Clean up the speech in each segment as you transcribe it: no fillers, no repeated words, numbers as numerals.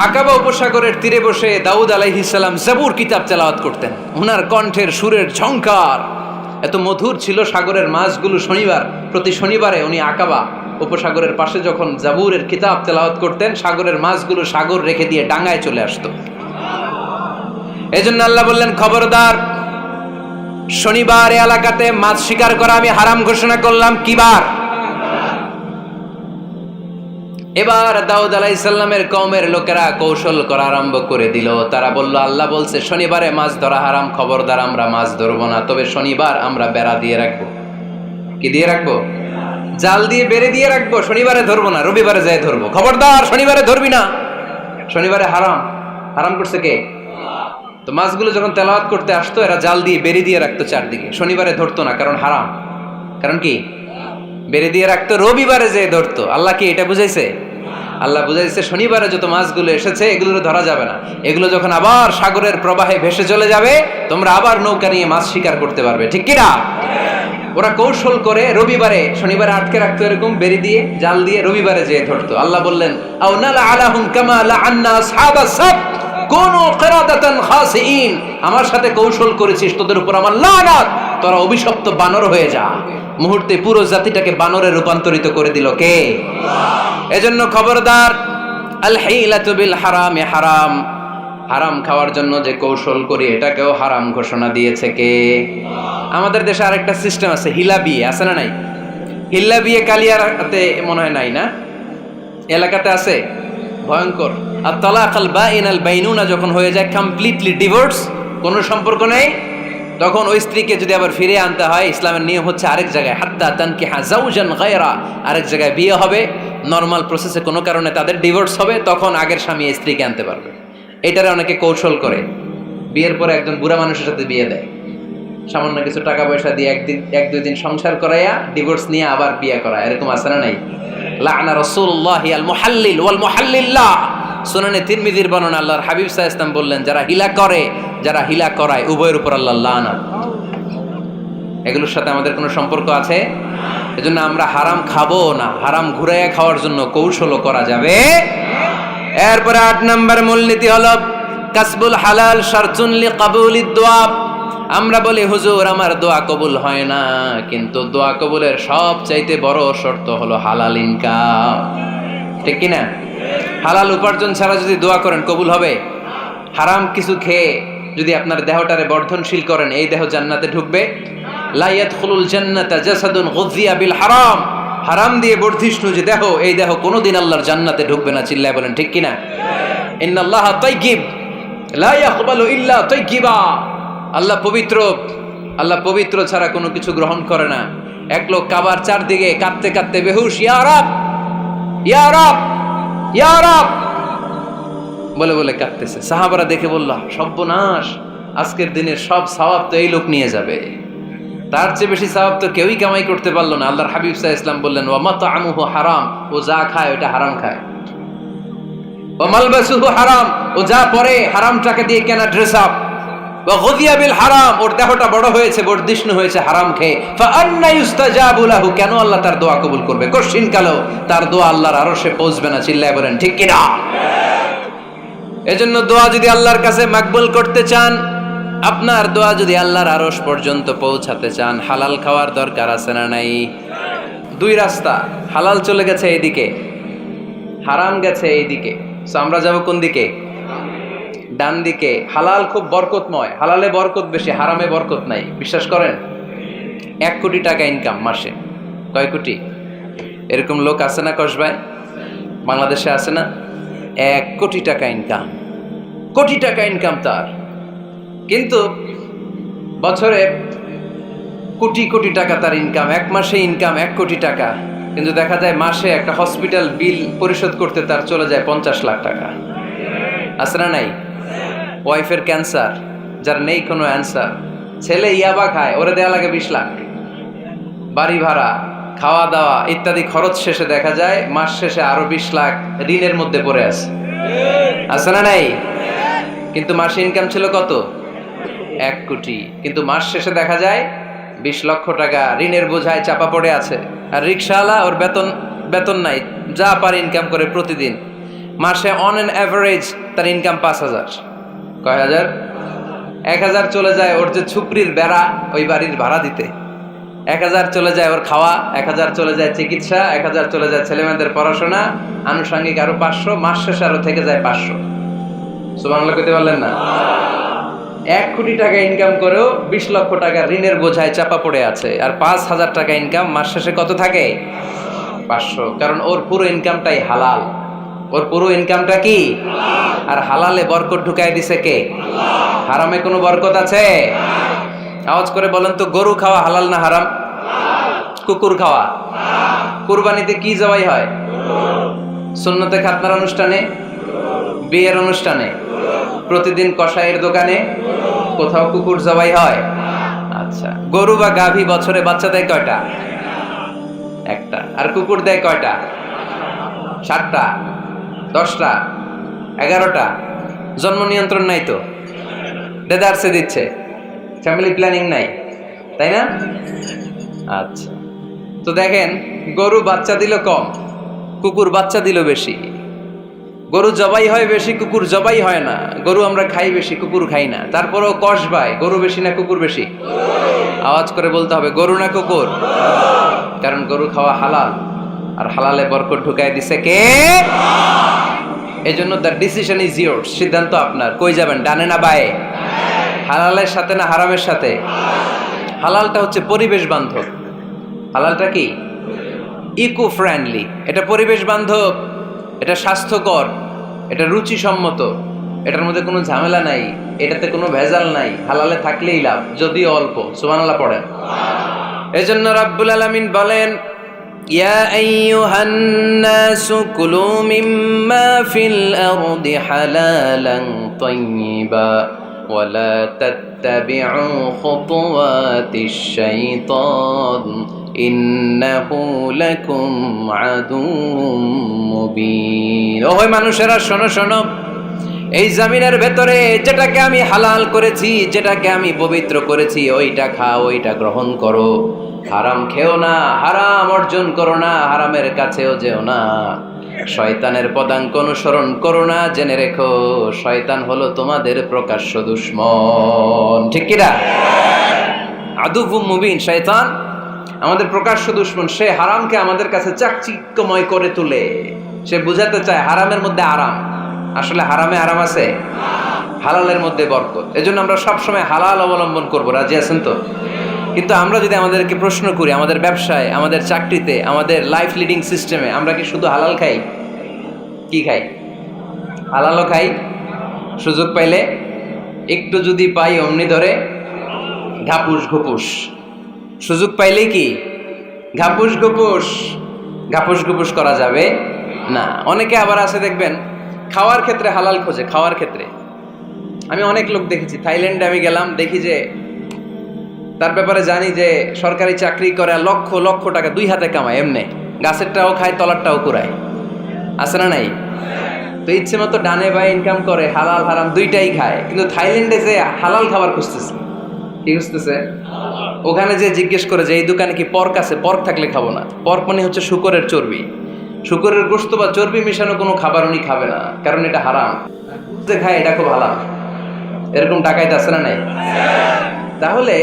আকাবা উপসাগরের তীরে বসে দাউদ আলাইহিস সালাম জাবুর কিতাব তেলাওয়াত করতেন। ওনার কণ্ঠের সুরের ঝংকার এত মধুর ছিল, সাগরের মাছগুলো প্রতি শনিবারে উনি আকাবা উপসাগরের পাশে যখন জাবুরের কিতাব তেলাওয়াত করতেন, সাগরের মাছগুলো সাগর রেখে দিয়ে ডাঙায় চলে আসতো। এজন্য আল্লাহ বললেন, খবরদার, শনিবার এই এলাকাতে মাছ শিকার করা আমি হারাম ঘোষণা করলাম। কিবার? এবার দাউদ আলাইহিস সালামের কওমের লোকেরা কৌশল করা আরম্ভ করে দিল। তারা বলল, আল্লাহ বলছে শনিবারে মাছ ধরা হারাম, খবরদার আমরা মাছ ধরবো না, তবে শনিবার আমরা বেড়া দিয়ে রাখবো। কি দিয়ে রাখবো? জাল দিয়ে বেড়ে দিয়ে রাখবো। শনিবারে ধরবো না, রবিবারে যাই ধরবো। খবরদার, শনিবারে ধরবি না, শনিবারে হারাম। হারাম করছে কে? তো মাছগুলো যখন তেলাওয়াত করতে আসতো, এরা জাল দিয়ে বেড়ে দিয়ে রাখতো চারদিকে। শনিবারে ধরতো না, কারণ হারাম। কারণ কি? বেড়ে দিয়ে রাখতো, রবিবারে যেয়ে ধরতো। আল্লাহ কি এটা বুঝাইছে? আল্লাহ বুঝাইছে শনিবারে যত মাছগুলো এসেছে এগুলো ধরা যাবে না। এগুলো যখন আবার সাগরের প্রবাহে ভেসে চলে যাবে, তোমরা আবার নৌকা নিয়ে মাছ শিকার করতে পারবে। ঠিক কিনা? ওরা কৌশল করে রবিবারে শনিবারে আটকে রাখতো, এরকম বেরি দিয়ে জাল দিয়ে রবিবারে যেয়ে ধরতো। আল্লাহ বললেন, আও নালা আলাহুম কামা লাআন্না আসহাবাস সাবত কুনু কিরাদাতান খাসিইন। আমার সাথে কৌশল করেছিস, তোদের উপর আমার লানাত, তোরা অভিশপ্ত বানর হয়ে যা। মুহূর্তে পুরো জাতিটাকে বানরে রূপান্তরিত করে দিল কে? এজন্য খবরদার, আল হিলাতু বিল হারামে হারাম। হারাম খাওয়ার জন্য যে কৌশল করি এটাকেও হারাম ঘোষণা দিয়েছে কে? আমাদের দেশে আরেকটা সিস্টেম আছে, হিলা বিয়ে আছে না নাই? হিল্লা বিয়ে কালিয়াতে মনে হয় নাই না? এলাকাতে আছে, ভয়ঙ্কর। আর তালাক আল বাইন আল বাইনুনা যখন হয়ে যায় কমপ্লিটলি ডিভোর্স, কোনো সম্পর্ক নেই, তখন ওই স্ত্রীকে যদি আবার ফিরে আনতে হয়, ইসলামের নিয়ম হচ্ছে আরেক জায়গায় হাত্তা তানকিহা যাওজান গায়রা, আরেক জায়গায় বিয়ে হবে, নরমাল প্রসেসে কোনো কারণে তাদের ডিভোর্স হবে, তখন আগের স্বামী স্ত্রীকে আনতে পারবে। এটারে অনেকে কৌশল করে বিয়ের পরে একজন বুড়া মানুষের সাথে বিয়ে দেয়, সামান্য কিছু টাকা পয়সা দিয়ে এক দুই দিন সংসার করাইয়া ডিভোর্স নিয়ে আবার বিয়ে করা। এরকম আছে না নাই? লাআনা রাসূলুল্লাহি আল মুহাল্লিল ওয়াল মুহাল্লিল্লাহ। সুনানে তিরমিজির বর্ণনা, আল্লাহর হাবিব সাল্লাল্লাহু আলাইহি ওয়াসাল্লাম বললেন, যারা হিলা করে, যারা হিলা করায়, উভয়ের উপর আল্লাহর লানাত। এগুলোর সাথে আমাদের কোনো সম্পর্ক আছে? এজন্য আমরা হারাম খাবো না। হারাম ঘুরাইয়া খাওয়ার জন্য কৌশলও করা যাবে। এরপরে 8 নম্বর মূলনীতি হলো কাসবুল হালাল শারতুন লিকাবুলিদ দুআ। আমরা বলি, হুজুর আমার দোয়া কবুল হয় না, কিন্তু দোয়া কবুলের সবচাইতে বড় শর্ত হলো হালাল ইনকাম। ঠিক কি না? হালাল উপার্জন ছাড়া যদি দোয়া করেন কবুল হবে? হারাম কিছু খেয়ে যদি আপনার দেহটারে বর্ধনশীল করেন, এই দেহ জান্নাতে ঢুকবে? লা ইয়াদখুলুল জান্নাতা জাসাদুন গুযিয়া বিল হারাম। হারাম দিয়ে বর্ধিষ্ণু যে দেহ, এই দেহ কোনোদিন আল্লাহর জান্নাতে ঢুকবে না। চিল্লায় বলেন ঠিক কি না? ইন্নাল্লাহা তাইয়্যিব লা ইয়াকবালু ইল্লা তাইয়্যিবা। আল্লাহ পবিত্র, আল্লাহ পবিত্র ছাড়া কোনো কিছু গ্রহণ করে না। এক লোক কাবার চারদিকে কাঁদতে কাঁদতে বেহুশ, ইয়া রাব ইয়া রাব ইয়া রাব বলে বলে কাঁদতেছে। সাহাবারা দেখে বলল, সর্বনাশ, আজকের দিনের সব সওয়াব তো এই লোক নিয়ে যাবে, তার চেয়ে বেশি সওয়াব তো কেউই কামাই করতে পারলো না। আল্লাহর হাবিব সাল্লাল্লাহু আলাইহি ওয়াসাল্লাম বললেন, ওয়া মাতআমুহু হারাম, ও যা খায় ওটা হারাম খায়। ওয়া মালবাসুহু হারাম, ও যা পরে হারাম টাকা দিয়ে কেনা ড্রেস আপ। ওয়া গুযিয়া বিল হারাম, ওর দেহটা বড় হয়েছে, বর্ধিষ্ণু হয়েছে হারাম খেয়ে। ফা আন্না ইউস্তাজাবু লাহু, কেন আল্লাহ তার দোয়া কবুল করবে? কঠিন কালো তার দোয়া আল্লাহর আরশে পৌঁছবে না। চিল্লায় বলেন ঠিক কি না? এজন্য দোয়া যদি আল্লাহর কাছে মাকবুল করতে চান, আপনার দোয়া যদি আল্লাহর আরশ পর্যন্ত পৌঁছাতে চান, হালাল খাওয়ার দরকার আছে না নাই? 2 রাস্তা, হালাল চলে গেছে এইদিকে, হারাম গেছে এইদিকে। সো আমরা যাব কোন দিকে? ডান দিকে। হালাল খুব বরকতময়, হালালে বরকত বেশি, হারামে বরকত নাই। বিশ্বাস করেন? 1 কোটি টাকা ইনকাম মাসে। কয় কোটি? এরকম লোক আছে না কসবায়? বাংলাদেশে আছে না? 1 কোটি টাকা ইনকাম, কোটি টাকা ইনকাম তার, কিন্তু বছরে কোটি কোটি টাকা তার ইনকাম। 1 মাসে ইনকাম 1 কোটি টাকা, কিন্তু দেখা যায় মাসে একটা হসপিটাল বিল পরিশোধ করতে তার চলে যায় 50 লাখ টাকা। আছে না নাই? ওয়াইফের ক্যান্সার, যার নেই কোনো অ্যান্সার। ছেলে ইয়াবা খায়, ওরে দেয়া লাগে 20 লাখ। বাড়ি ভাড়া, খাওয়া দাওয়া ইত্যাদি খরচ শেষে দেখা যায় মাস শেষে আরো 20 লাখ ঋণের মধ্যে পড়ে আছে। আছে না নাই? কিন্তু মাসে ইনকাম ছিল কত? 1 কোটি, কিন্তু মাস শেষে দেখা যায় 20 লক্ষ টাকা ঋণের বোঝায় চাপা পড়ে আছে। আর রিকশাওয়ালা, ওর বেতন নাই, যা পারে ইনকাম করে প্রতিদিন। মাসে অন অ্যান অ্যাভারেজ তার ইনকাম 5,000। কয় হাজার? 1,000 চলে যায় ওর যে ছুপড়ির বেড়া ওই বাড়ির ভাড়া দিতে, 1,000 চলে যায় ওর খাওয়া, 1,000 চলে যায় চিকিৎসা, 1,000 চলে যায় ছেলেমেয়েদের পড়াশোনা, আনুষঙ্গিক আরো 500, মাস শেষে আরো থেকে যায় 500। সুবহানাল্লাহ কইতে পারলেন না? 1 কোটি টাকা ইনকাম করেও 20 লক্ষ টাকা ঋণের বোঝায় চাপা পড়ে আছে, আর 5,000 টাকা ইনকাম, মাস শেষে কত থাকে? 500। কারণ ওর পুরো ইনকামটাই হালাল। ওর পুরো ইনকামটা কি? আর হালালে বরকত ঢুকাই দিছে কে? হারামে কোনো বরকত আছে? আওয়াজ করে বলেন তো, গরু খাওয়া হালাল না হারাম? কুকুর খাওয়া? কুরবানিতে কি জবাই হয়? সুন্নতে খাতনার অনুষ্ঠানে, বিয়ের অনুষ্ঠানে, প্রতিদিন কসাইয়ের দোকানে, কোথাও কুকুর জবাই হয়? আচ্ছা, গরু বা গাভী বছরে বাচ্চা দেয় কয়টা? একটা। আর কুকুর দেয় কয়টা? 7টা, 10টা, 11টা। জন্ম নিয়ন্ত্রণ নাই তো, দেদারসে দিচ্ছে, ফ্যামিলি প্ল্যানিং নাই, তাই না? আচ্ছা, তো দেখেন, গরু বাচ্চা দিল কম, কুকুর বাচ্চা দিল বেশি। গরু জবাই হয় বেশি, কুকুর জবাই হয় না। গরু আমরা খাই বেশি, কুকুর খাই না। তারপরেও কসবায় গরু বেশি না কুকুর বেশি? আওয়াজ করে বলতে হবে, গরু না কুকুর? কারণ গরু খাওয়া হালাল, আর হালালে বরকত ঢুকাই দিছে কে? এজন্য দ্য ডিসিশন ইজ ইয়োরস, সিদ্ধান্ত আপনার। কই যাবেন, ডানে না বায়ে? হালালের সাথে না হারামের সাথে? হালালটা হচ্ছে পরিবেশ বান্ধব। হালালটা কি? Eco friendly. এটা পরিবেশ বান্ধব, এটা স্বাস্থ্যকর, এটা রুচিসম্মত, এটার মধ্যে কোনো ঝামেলা নাই, এটাতে কোনো ভেজাল নাই। হালালে থাকলেই লাভ, যদিও অল্প। সুবহানাল্লাহ পড়েন। এজন্য রাব্বুল আলামিন বলেন, ইয়া আইয়ুহান নাসু কুলু মিম্মা ফিল আরদি হালালান তাইয়্যিবা ওয়ালা তাত্তাবিউ খুতুওয়াতিশ শাইতান ইন্নাহু লাকুম আদুউম মুবিন। ওহে মানুষেরা, শোনো শোনো, এই জমিনের ভেতরে যেটাকে আমি হালাল করেছি, যেটাকে আমি পবিত্র করেছি, ওইটা খাও, ওইটা গ্রহণ করো। হারাম খেও না, হারাম অর্জন করো না, হারামের কাছেও যেও না। শয়তানের পদাঙ্ক অনুসরণ করো না। জেনে রেখো, শয়তান হলো তোমাদের প্রকাশ্য দুশমন। ঠিক কিনা? আদুউম মুবিন। শয়তান আমাদের প্রকাশ্য দুশমন। সে হারামকে আমাদের কাছে চাকচিক্যময় করে তুলে। সে বুঝাতে চায় হারামের মধ্যে আরাম, আসলে হারামে আরাম আছে, হালালের মধ্যে বরকত। এজন্য আমরা সবসময় হালাল অবলম্বন করব। রাজি আছেন তো? কিন্তু আমরা যদি আমাদেরকে প্রশ্ন করি, আমাদের ব্যবসায়, আমাদের চাকরিতে, আমাদের লাইফ লিডিং সিস্টেমে আমরা কি শুধু হালাল খাই? কি খাই? হালালও খাই, সুযোগ পাইলে একটু যদি পাই অমনি ধরে ঘাপুস ঘুপুস। সুযোগ পাইলেই কি ঘাপুস ঘুপুস? ঘাপুস ঘুপুস করা যাবে না। অনেকে আবার আছে দেখবেন, খাওয়ার ক্ষেত্রে হালাল খোঁজে। খাওয়ার ক্ষেত্রে আমি অনেক লোক দেখেছি। থাইল্যান্ডে আমি গেলাম, দেখি যে তার ব্যাপারে জানি যে সরকারি চাকরি করে, লক্ষ লক্ষ টাকা 2 হাতে কামায়, এমনি গাছেরটাও খায়, তলারটাও কুড়ায়। আছে না নাই? তো ইচ্ছে মতো ডানে বায়ে ইনকাম করে, হালাল হারাম দুইটাই খায়। কিন্তু থাইল্যান্ডে যে হালাল খাবার খুঁজতেছে। কি খুঁজতেছে? ওখানে যে জিজ্ঞেস করে যে এই দোকানে কি পর্ক আছে? পর্ক থাকলে খাবো না। পর্ক মানে হচ্ছে শুকরের চর্বি। শুকরের গোশত বা চর্বি মিশানো কোনো খাবার উনি খাবে না, কারণ এটা হারাম। যে খায় এটা খুব হালাল। এরকম ডাকাইতে আছে না নাই? তাহলে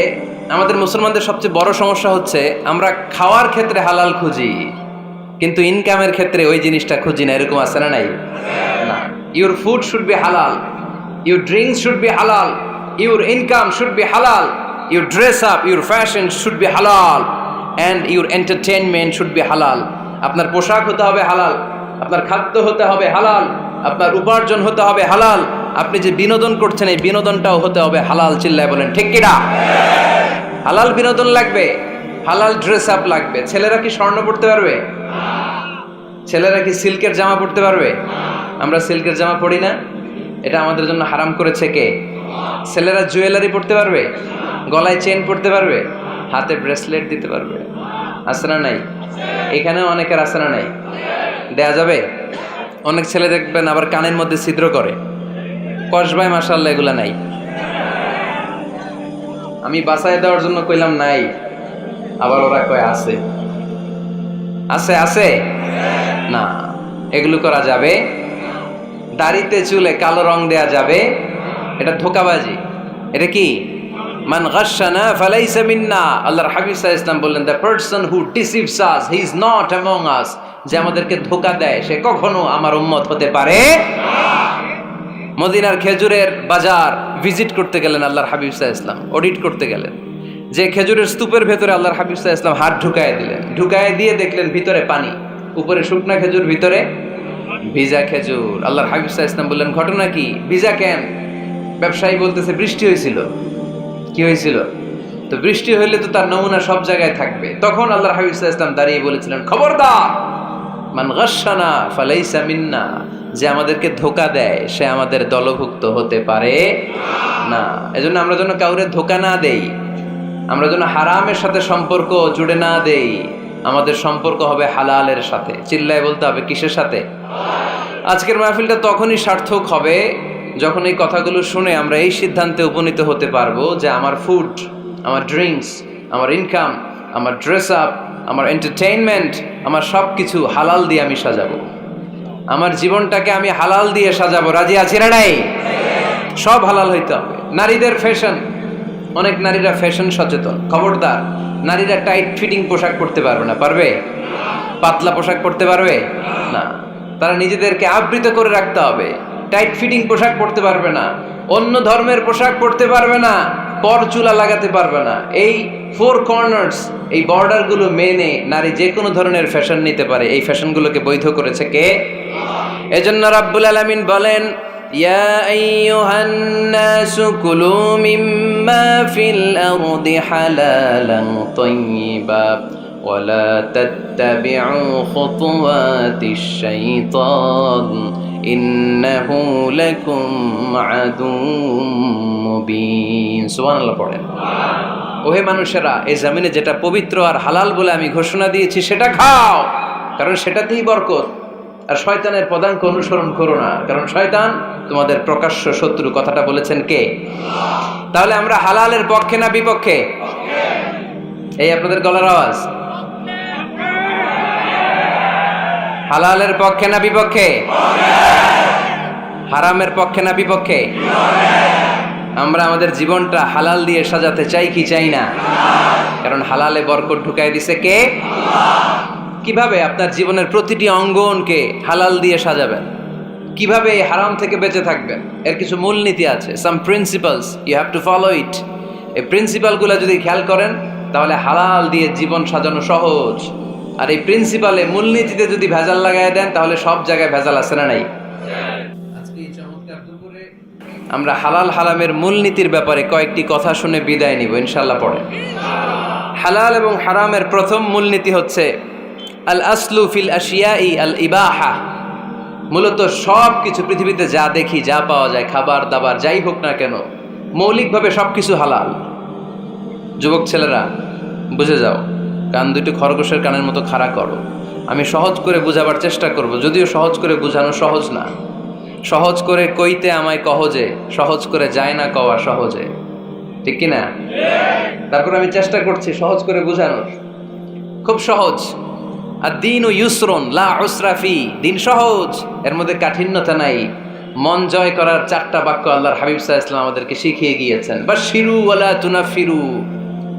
আমাদের মুসলমানদের সবচেয়ে বড় সমস্যা হচ্ছে আমরা খাওয়ার ক্ষেত্রে হালাল খুঁজি, কিন্তু ইনকামের ক্ষেত্রে ওই জিনিসটা খুঁজি না। এরকম আছে না নাই? না। ইউর ফুড শুড বি হালাল, ইউর ড্রিঙ্কস শুড বি হালাল, ইউর ইনকাম শুড বি হালাল, your dress up, your fashion should be হালাল, and your entertainment should be হালাল। আপনার পোশাক হতে হবে হালাল, আপনার খাদ্য হতে হবে হালাল, আপনার উপার্জন হতে হবে হালাল, আপনি যে বিনোদন করছেন এই বিনোদনটাও হতে হবে হালাল। চিল্লায় বলেন ঠিক কিনা? হালাল বিনোদন লাগবে, হালাল ড্রেস আপ লাগবে। ছেলেরা কি স্বর্ণ পড়তে পারবে? ছেলেরা কি সিল্কের জামা পড়তে পারবে? আমরা সিল্কের জামা পরি না, এটা আমাদের জন্য হারাম করেছে কে? ছেলেরা জুয়েলারি পড়তে পারবে? গলায় চেন পড়তে পারবে? হাতে ব্রেসলেট দিতে পারবে? আছে না নাই? এখানেও অনেকের আছে না নাই? দেয়া যাবে? অনেক ছেলে দেখবেন আবার কানের মধ্যে ছিদ্র করে। কসবায় মাশাআল্লাহ এগুলা নাই। আমি বাসায় দেওয়ার জন্য কইলাম নাই, আবার ওরা কয় আছে। আছে আছে না, এগুলো করা যাবে দাড়িতে চুলে কালো রং দেয়া যাবে, এটা ধোঁকাবাজি। এটা কি? মান গাশশানা ফালাইসা মিন্না। আল্লাহর হাবিব সাল্লাল্লাহু আলাইহি ওয়াসাল্লাম বললেন, the person who deceives us he is not among আস। যে আমাদেরকে ধোঁকা দেয় সে কখনো আমার উম্মত হতে পারে না। মদিনার খেজুরের বাজার ভিজিট করতে গেলেন আল্লাহর হাবিব সাল্লাল্লাহু আলাইহি ওয়াসাল্লাম, অডিট করতে গেলেন। যে খেজুরের স্তূপের ভেতরে আল্লাহর হাবিব সাল্লাল্লাহু আলাইহি ওয়াসাল্লাম হাত ঢুকায় দিলেন, ঢুকায় দিয়ে দেখলেন ভিতরে পানি, উপরে শুকনা খেজুর, ভিতরে ভিজা খেজুর। আল্লাহর হাবিব সাল্লাল্লাহু আলাইহি ওয়াসাল্লাম বললেন, ঘটনা কি? ভিজা কেন? ব্যবসায়ী বলতেছে বৃষ্টি হয়েছিল। কি হয়েছিল? তো বৃষ্টি হইলে তো তার নমুনা সব জায়গায় থাকবে। তখন আল্লাহর হাবিব সাল্লাল্লাহু আলাইহি ওয়াসাল্লাম দাঁড়িয়ে বলেছিলেন, খবরদার, মান গাশশানা ফালাইসা মিন্না। যে আমাদেরকে ধোঁকা দেয় সে আমাদের দলভুক্ত হতে পারে না। এজন্য আমরা যেন কাউরে ধোঁকা না দেই, আমরা যেন হারামের সাথে সম্পর্ক জুড়ে না দেই। আমাদের সম্পর্ক হবে হালালের সাথে। চিল্লায় বলতে হবে কিসের সাথে? আজকের মাহফিলটা তখনই সার্থক হবে যখন এই কথাগুলো শুনে আমরা এই সিদ্ধান্তে উপনীত হতে পারবো যে আমার ফুড, আমার ড্রিঙ্কস, আমার ইনকাম, আমার ড্রেস আপ, আমার এন্টারটেইনমেন্ট, আমার সব কিছু হালাল দিয়ে আমি সাজাবো। আমার জীবনটাকে আমি হালাল দিয়ে সাজাবো। রাজি আছি না নাই? সব হালাল হইতে হবে। নারীদের ফ্যাশন, অনেক নারীরা ফ্যাশন সচেতন। খবরদার, নারীরা টাইট ফিটিং পোশাক পরতে পারবে না। পারবে? পাতলা পোশাক পরতে পারবে না। তারা নিজেদেরকে আবৃত করে রাখতে হবে। টাইট ফিটিং পোশাক পরতে পারবে না, অন্য ধর্মের পোশাক পরতে পারবে না, পর চুলা লাগাতে পারবে না। এই ফোর কর্নার্স, এই বর্ডারগুলো মেনে নারী যে কোনো ধরনের ফ্যাশন নিতে পারে। এই ফ্যাশনগুলোকে বৈধ করেছে কে? এজন্য রাব্বুল আলামিন বলেন, ইয়া আইয়ুহান নাসু কুলু মিম্মা ফিল আরদি হালালান তাইয়্যিবা ওয়ালা তাত্তাবিউ খুতুওয়াতিশ শাইতান ইন্নাহু লাকুম আদুউম মুবিন। সুবহানাল্লাহ পড়েন। ওহে মানুষেরা, এই জমিনে যেটা পবিত্র আর হালাল বলে আমি ঘোষণা দিয়েছি সেটা খাও, কারণ সেটাতেই বরকত। আর শয়তানের পদাঙ্ক অনুসরণ করো না, কারণ শয়তান তোমাদের প্রকাশ্য শত্রু। কথাটা বলেছেন কে? তাহলে আমরা হালালের পক্ষে না বিপক্ষে? এই আপনাদের গলার আওয়াজ। হালালের পক্ষে না বিপক্ষে? হারামের পক্ষে না বিপক্ষে? আমরা আমাদের জীবনটা হালাল দিয়ে সাজাতে চাই কি চাই না? কারণ হালালে বরকত ঢুকাই দিছে কে? কিভাবে আপনার জীবনের প্রতিটি অঙ্গনকে হালাল দিয়ে সাজাবেন? কিভাবে এই হারাম থেকে বেঁচে থাকবেন? এর কিছু মূলনীতি আছে, some principles, you have to follow it. এই প্রিন্সিপালগুলো যদি খেয়াল করেন তাহলে হালাল দিয়ে জীবন সাজানো সহজ। আর এই প্রিন্সিপালে, মূলনীতিতে যদি ভেজাল লাগাই দেন তাহলে সব জায়গায় ভেজাল আছে না নাই? আজকে এই চমৎকার দুপুরে আমরা হালাল হারামের মূলনীতির ব্যাপারে কয়েকটি কথা শুনে বিদায় নিব ইনশাআল্লাহ। পড়ে হালাল এবং হারামের প্রথম মূলনীতি হচ্ছে আল আসলু ফিল আশিয়াই আল ইবাহা। মূলত সব কিছু পৃথিবীতে যা দেখি, যা পাওয়া যায়, খাবার দাবার যাই হোক না কেন, মৌলিকভাবে সব কিছু হালাল। যুবক ছেলেরা বুঝে যাও, কান দুটো খরগোশের কানের মতো খাড়া করো। আমি সহজ করে বুঝাবার চেষ্টা করব, যদিও সহজ করে বুঝানো সহজ না। সহজ করে কইতে আমায় কহজে, সহজ করে যায় না কওয়া সহজে, ঠিক কিনা? তারপর আমি চেষ্টা করছি সহজ করে বুঝানোর। খুব সহজ। আর দিন ও ইউসরুন লা উসরা ফি, দিন সহজ, এর মধ্যে কাঠিন্যতা নাই। মন জয় করার 4টা বাক্য আল্লাহর হাবিব সাল্লাল্লাহু আলাইহি ওয়াসাল্লাম আমাদেরকে শিখিয়ে গিয়েছেন। বাশিরু ওয়ালা তুনাফিরু,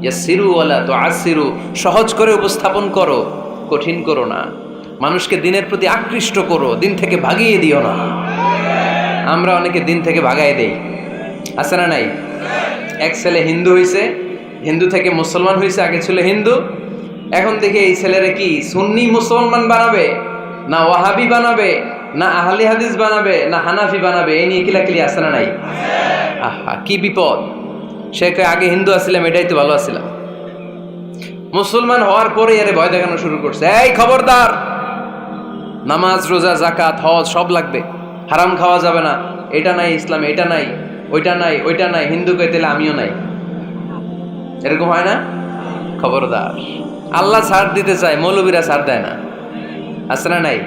ইয়াসিরু ওয়ালা তুআসিরু। সহজ করে উপস্থাপন করো, কঠিন করো না। মানুষকে দিনের প্রতি আকৃষ্ট করো, দিন থেকে ভাগিয়ে দিও না। আমরা অনেকে দিন থেকে ভাগাই দেই, আছে না নাই? এক ছেলে হিন্দু হইছে, হিন্দু থেকে মুসলমান হইছে। আগে ছিল হিন্দু, এখন দেখে এই ছেলেরা কি সুন্নি মুসলমান বানাবে, না ওয়াহাবি বানাবে, না আহলে হাদিস বানাবে, না হানাফি বানাবে, এই নিয়ে কিলাকিলি আছে না নাই? আহা, কি বিপদ! সে আগে হিন্দু আসছিলাম, এটাই তো ভালো আসছিলাম। মুসলমান হওয়ার পরে এর ভয় দেখানো শুরু করছে, এই খবরদার, নামাজ রোজা জাকাত হজ সব লাগবে, হারাম খাওয়া যাবে না, এটা নাই ইসলাম, এটা নাই, ওইটা নাই, ওইটা নাই। হিন্দু কে দিলে আমিও নাই, এরকম হয় না? খবরদার, আল্লাহ ছাড় দিতে চায়, মৌলবীরা ছাড় দেয় না, আছে না নাই?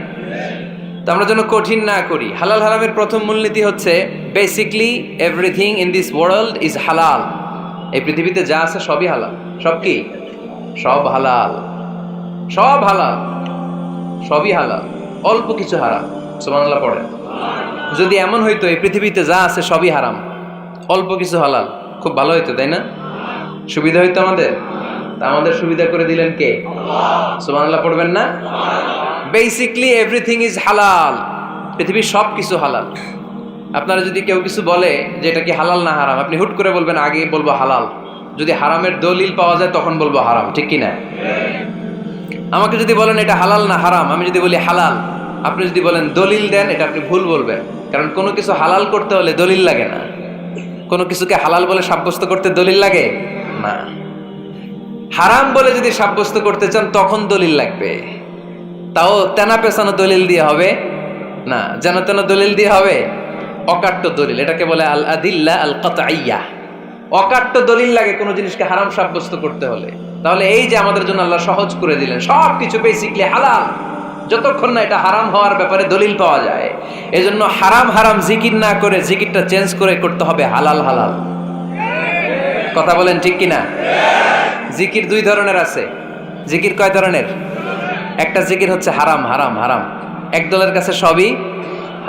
তো আমরা যেন কঠিন না করি। হালাল হারামের প্রথম মূলনীতি হচ্ছে basically everything in this world is হালাল। এই পৃথিবীতে যা আছে সবই হালাল। সব কি? সব হালাল, সব হালাল, সবই হালাল, অল্প কিছু হারাম। সুবহানাল্লাহ পড়েন। যদি এমন হইতো এই পৃথিবীতে যা আছে সবই হারাম, অল্প কিছু হালাল, খুব ভালো হইতো, তাই না? সুবিধা হইতো আমাদের। তা আমাদের সুবিধা করে দিলেন কে? সুবহানাল্লাহ পড়বেন না? বেসিকলি এভরিথিং ইজ হালাল। পৃথিবীর সব কিছু হালাল। আপনারা যদি কেউ কিছু বলে যে এটা কি হালাল না হারাম, আপনি হুট করে বলবেন আগে বলবো হালাল, যদি হারামের দলিল পাওয়া যায় তখন বলবো হারাম, ঠিক কি না? আমাকে যদি বলেন এটা হালাল না হারাম, আমি যদি বলি হালাল, আপনি যদি বলেন দলিল দেন, এটা আপনি ভুল বলবেন। কারণ কোনো কিছু হালাল করতে হলে দলিল লাগে না। কোনো কিছুকে হালাল বলে সাব্যস্ত করতে দলিল লাগে না। হারাম বলে যদি সাব্যস্ত করতে চান তখন দলিল লাগবে, তাও তেনা পেছানো দলিল দিয়ে হবে না, যেন তেন দলিল দিয়ে হবে, অকাট্য দলিল। এটাকে বলে আল আদিল্লা আল কাতঈয়া। অকাট্য দলিল লাগে কোনো জিনিসকে হারাম সাব্যস্ত করতে হলে। তাহলে এই যে আমাদের জন্য আল্লাহ সহজ করে দিলেন, সব কিছু বেসিকলি হালাল, যতক্ষণ না এটা হারাম হওয়ার ব্যাপারে দলিল পাওয়া যায়। এজন্য হারাম হারাম জিকির না করে জিকিরটা চেঞ্জ করে করতে হবে হালাল হালাল। কথা বলেন ঠিক কিনা? জিকির দুই ধরনের আছে। জিকির কয় ধরনের? একটা জিকির হচ্ছে হারাম হারাম হারাম, একদলের কাছে সবই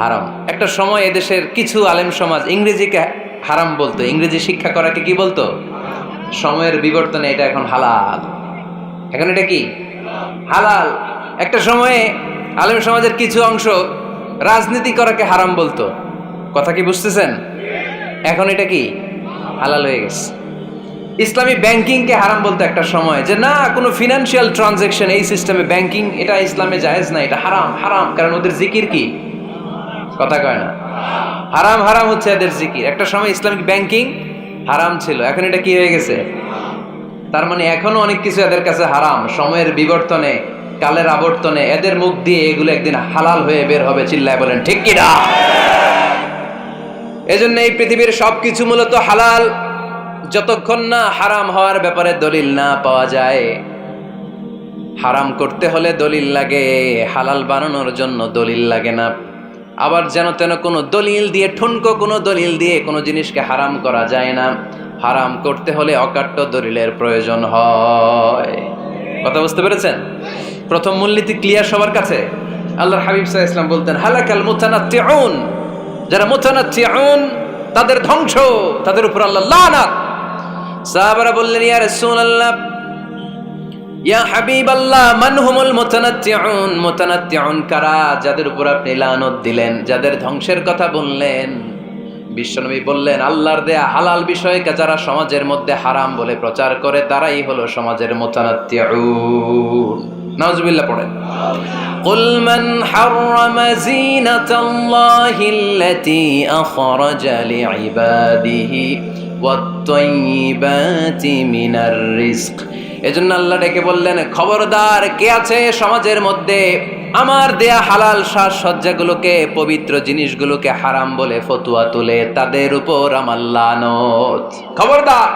হারাম। একটা সময় এদেশের কিছু আলেম সমাজ ইংরেজিকে হারাম বলতো, ইংরেজি শিক্ষা করাকে কি বলতো? সময়ের বিবর্তনে এটা এখন হালাল। এখন এটা কি হালাল। একটা সময়ে আলেম সমাজের কিছু অংশ রাজনীতি করাকে হারাম বলতো, কথা কি বুঝতেছেন? এখন এটা কি হালাল হয়ে গেছে। ইসলামী ব্যাংকিংকে হারাম বলতো একটা সময়, যে না কোনো ফিনান্সিয়াল ট্রানজাকশন এই সিস্টেমে ব্যাংকিং এটা ইসলামে জায়েজ না, এটা হারাম হারাম। কারণ ওদের জিকির কি, কথা কয় না, হারাম হারাম হচ্ছে এদের জিকির। একটা সময় ইসলামিক ব্যাংকিং হারাম ছিল, এখন এটা কি হয়ে গেছে? তার মানে এখনো অনেক কিছু এদের কাছে হারাম। সময়ের বিবর্তনে, কালের আবর্তনে এদের মুখ দিয়ে এগুলো একদিন হালাল হয়ে বের হবে। চিল্লায় বলেন ঠিক কি না? এজন্য এই পৃথিবীর সবকিছু মূলত হালাল, যতক্ষণ না হারাম হওয়ার ব্যাপারে দলিল না পাওয়া যায়। হারাম করতে হলে দলিল লাগে, হালাল বানানোর জন্য দলিল লাগে না। আবার যেন তেন কোনো দলিল দিয়ে, ঠুনকো কোনো দলিল দিয়ে কোনো জিনিসকে হারাম করা যায় না। হারাম করতে হলে অকাট্য দলিলের প্রয়োজন হয়। কথা বুঝতে পেরেছেন? প্রথম মূলনীতি ক্লিয়ার সবার কাছে? আল্লাহর হাবিব সাল্লাল্লাহু আলাইহি ওয়াসাল্লাম বলতেন হালাকাল মুতানাত্তিউন, যারা মুতানাত্তিউন তাদের ধ্বংস, তাদের উপর আল্লাহ লানাত। সাহাবারা বললেন ইয়া রাসূলুল্লাহ, ইয়া হাবিবাল্লাহ, মান হুমুল মুতানাত্তিউন? মুতানাত্তিউন কারা, যাদের উপর আপনি লানত দিলেন, যাদের ধ্বংসের কথা বললেন? বিশ্বনবী বললেন আল্লাহর দেয়া হালাল বিষয়কে যারা সমাজের মধ্যে হারাম বলে প্রচার করে তারাই হলো সমাজের মুতানাত্তিউন। নাউজুবিল্লাহ পড়েন। কুল মান হাররামা যিনাতাল্লাহিল্লাতী আখরাজা লিইবাদিহি ওয়াত-তাইয়্যিবাতি মিনার রিজক। এজন্য আল্লাহ ডেকে বললেন খবরদার, কে আছে সমাজের মধ্যে আমার দেয়া হালাল সাজসজ্জাগুলোকে, পবিত্র জিনিসগুলোকে হারাম বলে ফতোয়া তুলে, তাদের উপর আমার লানত। খবরদার,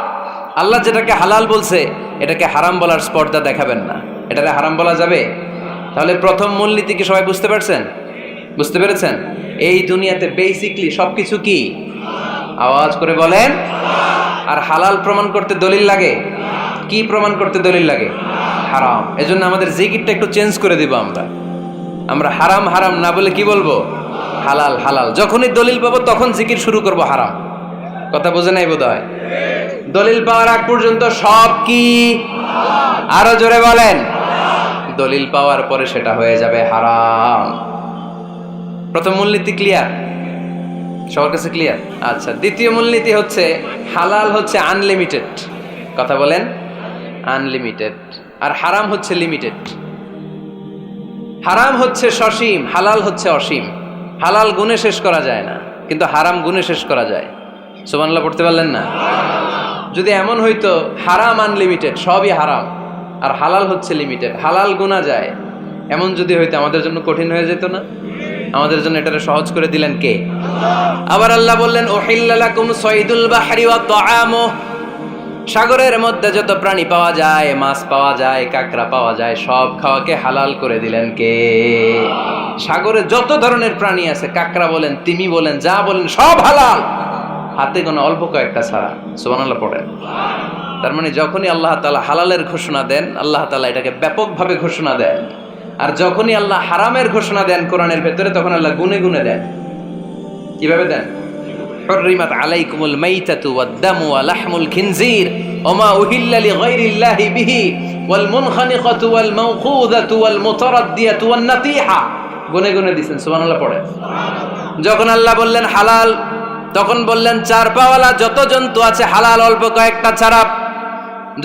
আল্লাহ যেটাকে হালাল বলছে এটাকে হারাম বলার স্পর্ধা দেখাবেন না। এটাকে হারাম বলা যাবে? তাহলে প্রথম মূলনীতি কি সবাই বুঝতে পারছেন? বুঝতে পেরেছেন? এই দুনিয়াতে বেসিকলি সবকিছু কি, আওয়াজ করে বলেন। আর হালাল প্রমাণ করতে দলিল লাগে। কি প্রমাণ করতে দলিল লাগে? হারাম। এজন্য আমাদের জিকিরটা একটু চেঞ্জ করে দিব। আমরা হারাম হারাম না বলে কি বলবো? হালাল হালাল। যখনই দলিল পাবো তখন জিকির শুরু করব হারাম। কথা বোঝে নাই বোধহয়? দলিল পাওয়ার আগ পর্যন্ত সব কি, আরো জোরে বলেন, দলিল পাওয়ার পরে সেটা হয়ে যাবে হারাম। প্রথম মূলনীতি ক্লিয়ার? সবার কাছে ক্লিয়ার? আচ্ছা, দ্বিতীয় মূলনীতি হচ্ছে হালাল হচ্ছে আনলিমিটেড। কথা বলেন, আনলিমিটেড। আর হারাম হচ্ছে লিমিটেড। হারাম হচ্ছে সসীম, হালাল হচ্ছে অসীম। হালাল গুণে শেষ করা যায় না, কিন্তু হারাম গুণে শেষ করা যায়। সুবহানাল্লাহ পড়তে পারলেন না? যদি এমন হইতো হারাম আনলিমিটেড, সবই হারাম, আর হালাল হচ্ছে লিমিটেড, হালাল গুণা যায়, এমন যদি হইতো আমাদের জন্য কঠিন হয়ে যেত না? আমাদের জন্য এটারে সহজ করে দিলেন কে? আবার আল্লাহ বললেন উহিল্লা লাকুম সাইদুল বাহরি ওয়া তাআমুহু, সাগরের মধ্যে যত প্রাণী পাওয়া যায়, মাছ পাওয়া যায়, কাঁকড়া পাওয়া যায়, সব খাওয়াকে হালাল করে দিলেন কে? সাগরে যত ধরনের প্রাণী আছে, কাঁকড়া বলেন, তিমি বলেন, যা বলেন সব হালাল, হাতে গোনা অল্প কয়েকটা ছাড়া। সুবহানাল্লাহ পড়েন। তার মানে যখনই আল্লাহ তাআলা হালালের ঘোষণা দেন, আল্লাহ তাআলা এটাকে ব্যাপকভাবে ঘোষণা দেন। আর যখনই আল্লাহ হারামের ঘোষণা দেন কোরআনের ভেতরে, তখন আল্লাহ গুনে গুনে দেন। কিভাবে দেন? হুররিমাত আলাইকুমুল মাইতাতু ওয়াদ-দামু ওয়া লাহমুল খিনজির ওয়া মা উহিল্লা লিগাইরিল্লাহি বিহি ওয়াল মুনখানিকাতু ওয়াল মাওখুযাতু ওয়াল মুতারাদ্দিয়াতু ওয়ান নাতিহা। গুনে গুনে দিবেন, সুবহানাল্লাহ পড়ে। যখন আল্লাহ বললেন হালাল, তখন বললেন চার পাওয়ালা যত জন্তু আছে হালাল, অল্প কয়েকটা ছাড়া।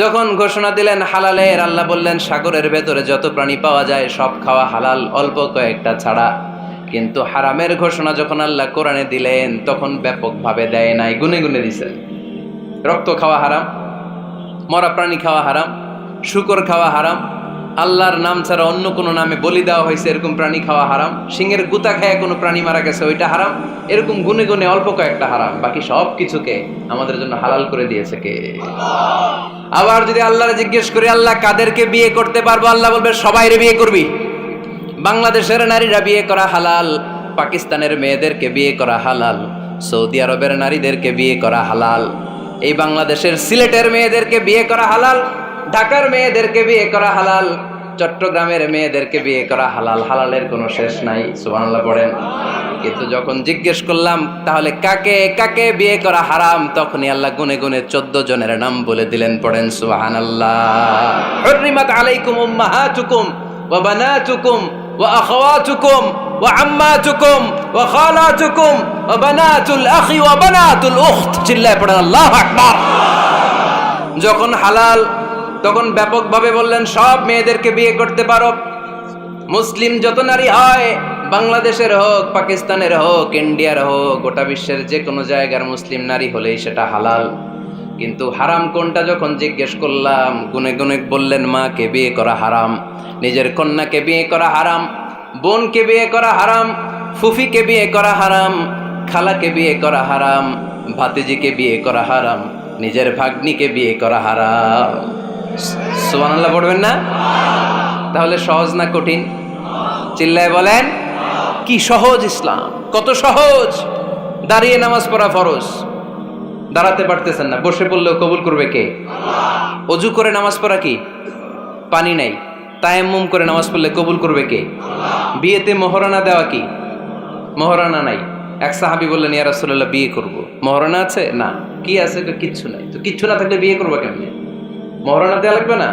যখন ঘোষণা দিলেন হালালের, আল্লাহ বললেন সাগরের ভেতরে যত প্রাণী পাওয়া যায় সব খাওয়া হালাল, অল্প কয়েকটা ছাড়া। কিন্তু হারামের ঘোষণা যখন আল্লাহ কোরআনে দিলেন, তখন ব্যাপকভাবে দেয় নাই, গুনে গুনে দিছেন। রক্ত খাওয়া হারাম, মরা প্রাণী খাওয়া হারাম, শূকর খাওয়া হারাম, আল্লাহর নাম ছাড়া অন্য কোনো নামে বলি দেওয়া হয়েছে এরকম প্রাণী খাওয়া হারাম, সিংহের গুতা খায় কোনো প্রাণী মারা গেছে ওইটা হারাম। এরকম গুনে গুনে অল্প কয়েকটা হারাম, বাকি সব কিছুকে আমাদের জন্য হালাল করে দিয়েছে কে? আবার যদি আল্লাহরে জিজ্ঞেস করি আল্লাহ কাদেরকে বিয়ে করতে পারবো, আল্লাহ বলবে সবাইরে বিয়ে করবি। বাংলাদেশের নারীরা বিয়ে করা হালাল, পাকিস্তানের মেয়েদেরকে বিয়ে করা হালাল, সৌদি আরবের নারীদেরকে বিয়ে করা হালাল, এই বাংলাদেশের সিলেটের মেয়েদেরকে বিয়ে করা হালাল, ঢাকার মেয়েদেরকে বিয়ে করা হালাল, চট্টগ্রামের মেয়েদেরকে বিয়ে করা হালাল। হালালের কোনো শেষ নাই, সুবহানাল্লাহ পড়েন। কিন্তু যখন জিজ্ঞেস করলাম তাহলে কাকে কাকে বিয়ে করা হারাম, তখনই আল্লাহ গুনে গুনে 14 জনের নাম বলে দিলেন, পড়েন সুবহানাল্লাহ। হুররিমাত আলাইকুম উম্মাহাতুকুম ওয়া বানাতুকুম ওয়া আখাওয়াতুকুম ওয়া আম্মাতুকুম ওয়া খালাতুকুম ওয়া বানাতুল আখি ওয়া বানাতুল উখত। চিল্লায় পড়েন আল্লাহু আকবার। যখন হালাল, তখন ব্যাপকভাবে বললেন সব মেয়েদেরকে বিয়ে করতে পারো। মুসলিম যত নারী হয়, বাংলাদেশের হোক, পাকিস্তানের হোক, ইন্ডিয়ার হোক, গোটা বিশ্বের যে কোনো জায়গার মুসলিম নারী হলেই সেটা হালাল। কিন্তু হারাম কোনটা যখন জিজ্ঞেস করলাম, গুনে গুনে বললেন মাকে বিয়ে করা হারাম, নিজের কন্যাকে বিয়ে করা হারাম, বোনকে বিয়ে করা হারাম, ফুফিকে বিয়ে করা হারাম, খালাকে বিয়ে করা হারাম, ভাতিজিকে বিয়ে করা হারাম, নিজের ভাগ্নিকে বিয়ে করা হারাম। সুবহানাল্লাহ পড়বেন না? তাহলে সহজ না কঠিন? চিল্লায় বলেন কি সহজ ইসলাম, কত সহজ। দাঁড়িয়ে নামাজ পড়া ফরজ, দাঁড়াতে পারতেছেন না, বসে পড়লেও কবুল করবে কে? অজু করে নামাজ পড়া কি? পানি নাই, তায়াম্মুম করে নামাজ পড়লে কবুল করবে কে? বিয়েতে মহরানা দেওয়া কি? মহরানা নাই। এক সাহাবী বললেন ইয়া রাসূলুল্লাহ বিয়ে করব, মহরানা আছে? না। কি আছে? কিচ্ছু নাই। তো কিচ্ছু না থাকলে বিয়ে করবো কেমনে? মহরানা দেওয়া লাগবে না?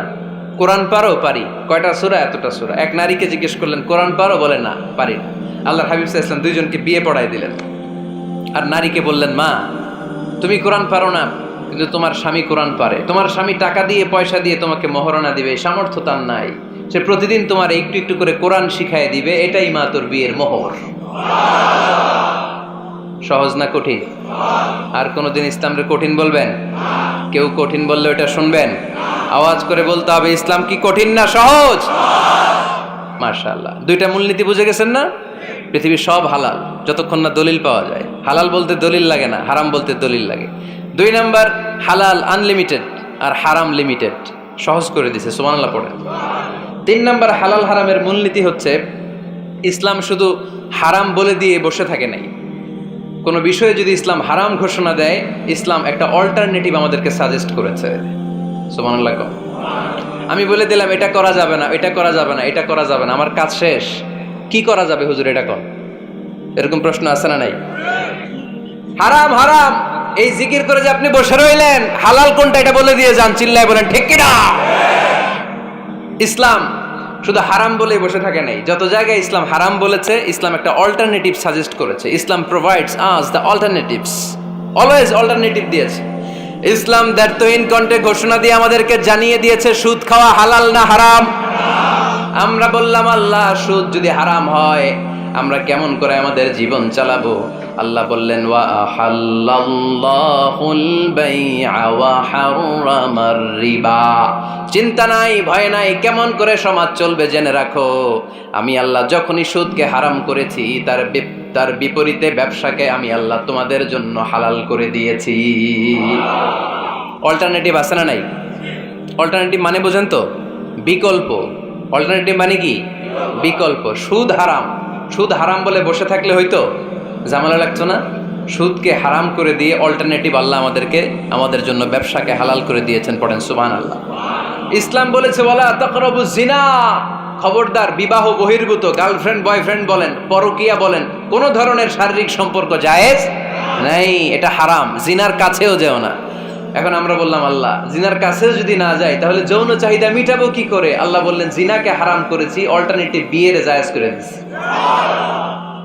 কোরআন পারো? পারি। কয়টা সূরা? এতটা সূরা। এক নারীকে জিজ্ঞেস করলেন কোরআন পারো? বলে না, পারি না। আল্লাহর হাবিব সাল্লাল্লাহু আলাইহি ওয়াসাল্লাম দুইজনকে বিয়ে পড়ায় দিলেন। আর নারীকে বললেন মা তুমি কোরআন পারো না, কিন্তু তোমার স্বামী কোরআন পারে, তোমার স্বামী টাকা দিয়ে পয়সা দিয়ে তোমাকে মহরানা দিবে, সামর্থ্য তার নাই, সে প্রতিদিন তোমার একটু একটু করে কোরআন শিখায় দিবে, এটাই মা তোর বিয়ের মোহর। সহজ না কঠিন? আর কোনোদিন ইসলামকে কঠিন বলবেন? কেউ কঠিন বললে ওটা শুনবেন? আওয়াজ করে বলতে হবে ইসলাম কি কঠিন না সহজ? মাশাআল্লাহ। দুইটা মূলনীতি বুঝে গেছেন না? পৃথিবীর সব হালাল যতক্ষণ না দলিল পাওয়া যায়। হালাল বলতে দলিল লাগে না, হারাম বলতে দলিল লাগে। 2 নাম্বার, হালাল আনলিমিটেড আর হারাম লিমিটেড, সহজ করে দিছে, সুবহানাল্লাহ পড়েন। 3 নাম্বার, হালাল হারামের মূলনীতি হচ্ছে ইসলাম শুধু হারাম বলে দিয়ে বসে থাকে নাই। কোনো বিষয়ে যদি ইসলাম হারাম ঘোষণা দেয়, ইসলাম একটা অল্টারনেটিভ আমাদেরকে সাজেস্ট করেছে। সুবহানাল্লাহ। আমি বলে দিলাম এটা করা যাবে না, এটা করা যাবে না, এটা করা যাবে না, আমার কাজ শেষ, কি করা যাবে হুজুর এটা কর? এরকম প্রশ্ন আছে না নাই? হারাম হারাম এই জিকির করে যে আপনি বসে রইলেন, হালাল কোনটা এটা বলে দিয়ে যান, চিল্লায় বলেন ঠিক কি না? ইসলাম শুধু হারাম বলেই বসে থাকে নাই। যত জায়গায় ইসলাম হারাম বলেছে, ইসলাম একটা অল্টারনেটিভ সাজেস্ট করেছে। Islam provides us the alternatives, always alternative দিয়েছে। ইসলাম দ্ব্যর্থহীন কণ্ঠে ঘোষণা দিয়ে আমাদেরকে জানিয়ে দিয়েছে সুদ খাওয়া হালাল না হারাম। আমরা বললাম আল্লাহ সুদ যদি হারাম হয় আমরা কেমন করে আমাদের জীবন চালাবো? আল্লাহ বললেন ওয়া আহাল্লাল্লাহুল বাই'a ওয়া হারামার রিবা। চিন্তা নাই, ভয় নাই, কেমন করে সমাজ চলবে জেনে রাখো। আমি আল্লাহ যখনই সুদকে হারাম করেছি, তার বিপরীতে ব্যবসাকে আমি আল্লাহ তোমাদের জন্য হালাল করে দিয়েছি। অল্টারনেটিভ আছে না নাই? অল্টারনেটিভ মানে বোঝেন তো? বিকল্প। অল্টারনেটিভ মানে কি? বিকল্প। সুদ হারাম, সুদ হারাম বলে বসে থাকলে হয়তো ঝামেলা লাগতো না? সুদকে হারাম করে দিয়ে অল্টারনেটিভ আল্লাহ আমাদের জন্য ব্যবসাকে হালাল করে দিয়েছেন। পড়েন সুবহানাল্লাহ। ইসলাম বলেছে ওয়ালা তাকরাবুজ জিনা, খবরদার, বিবাহ বহির্ভূত গার্লফ্রেন্ড বয়ফ্রেন্ড বলেন, পরকিয়া বলেন, কোন ধরনের শারীরিক সম্পর্ক জায়েজ নাই, এটা হারাম। জিনার কাছেও যেও না। এখন আমরা বললাম আল্লাহ জিনার কাছেও যদি না যাই তাহলে যৌন চাহিদা মিটাবো কি করে? আল্লাহ বললেন জিনাকে হারাম করেছি, অল্টারনেটিভ বিয়ের জায়েজ করে দিয়েছি।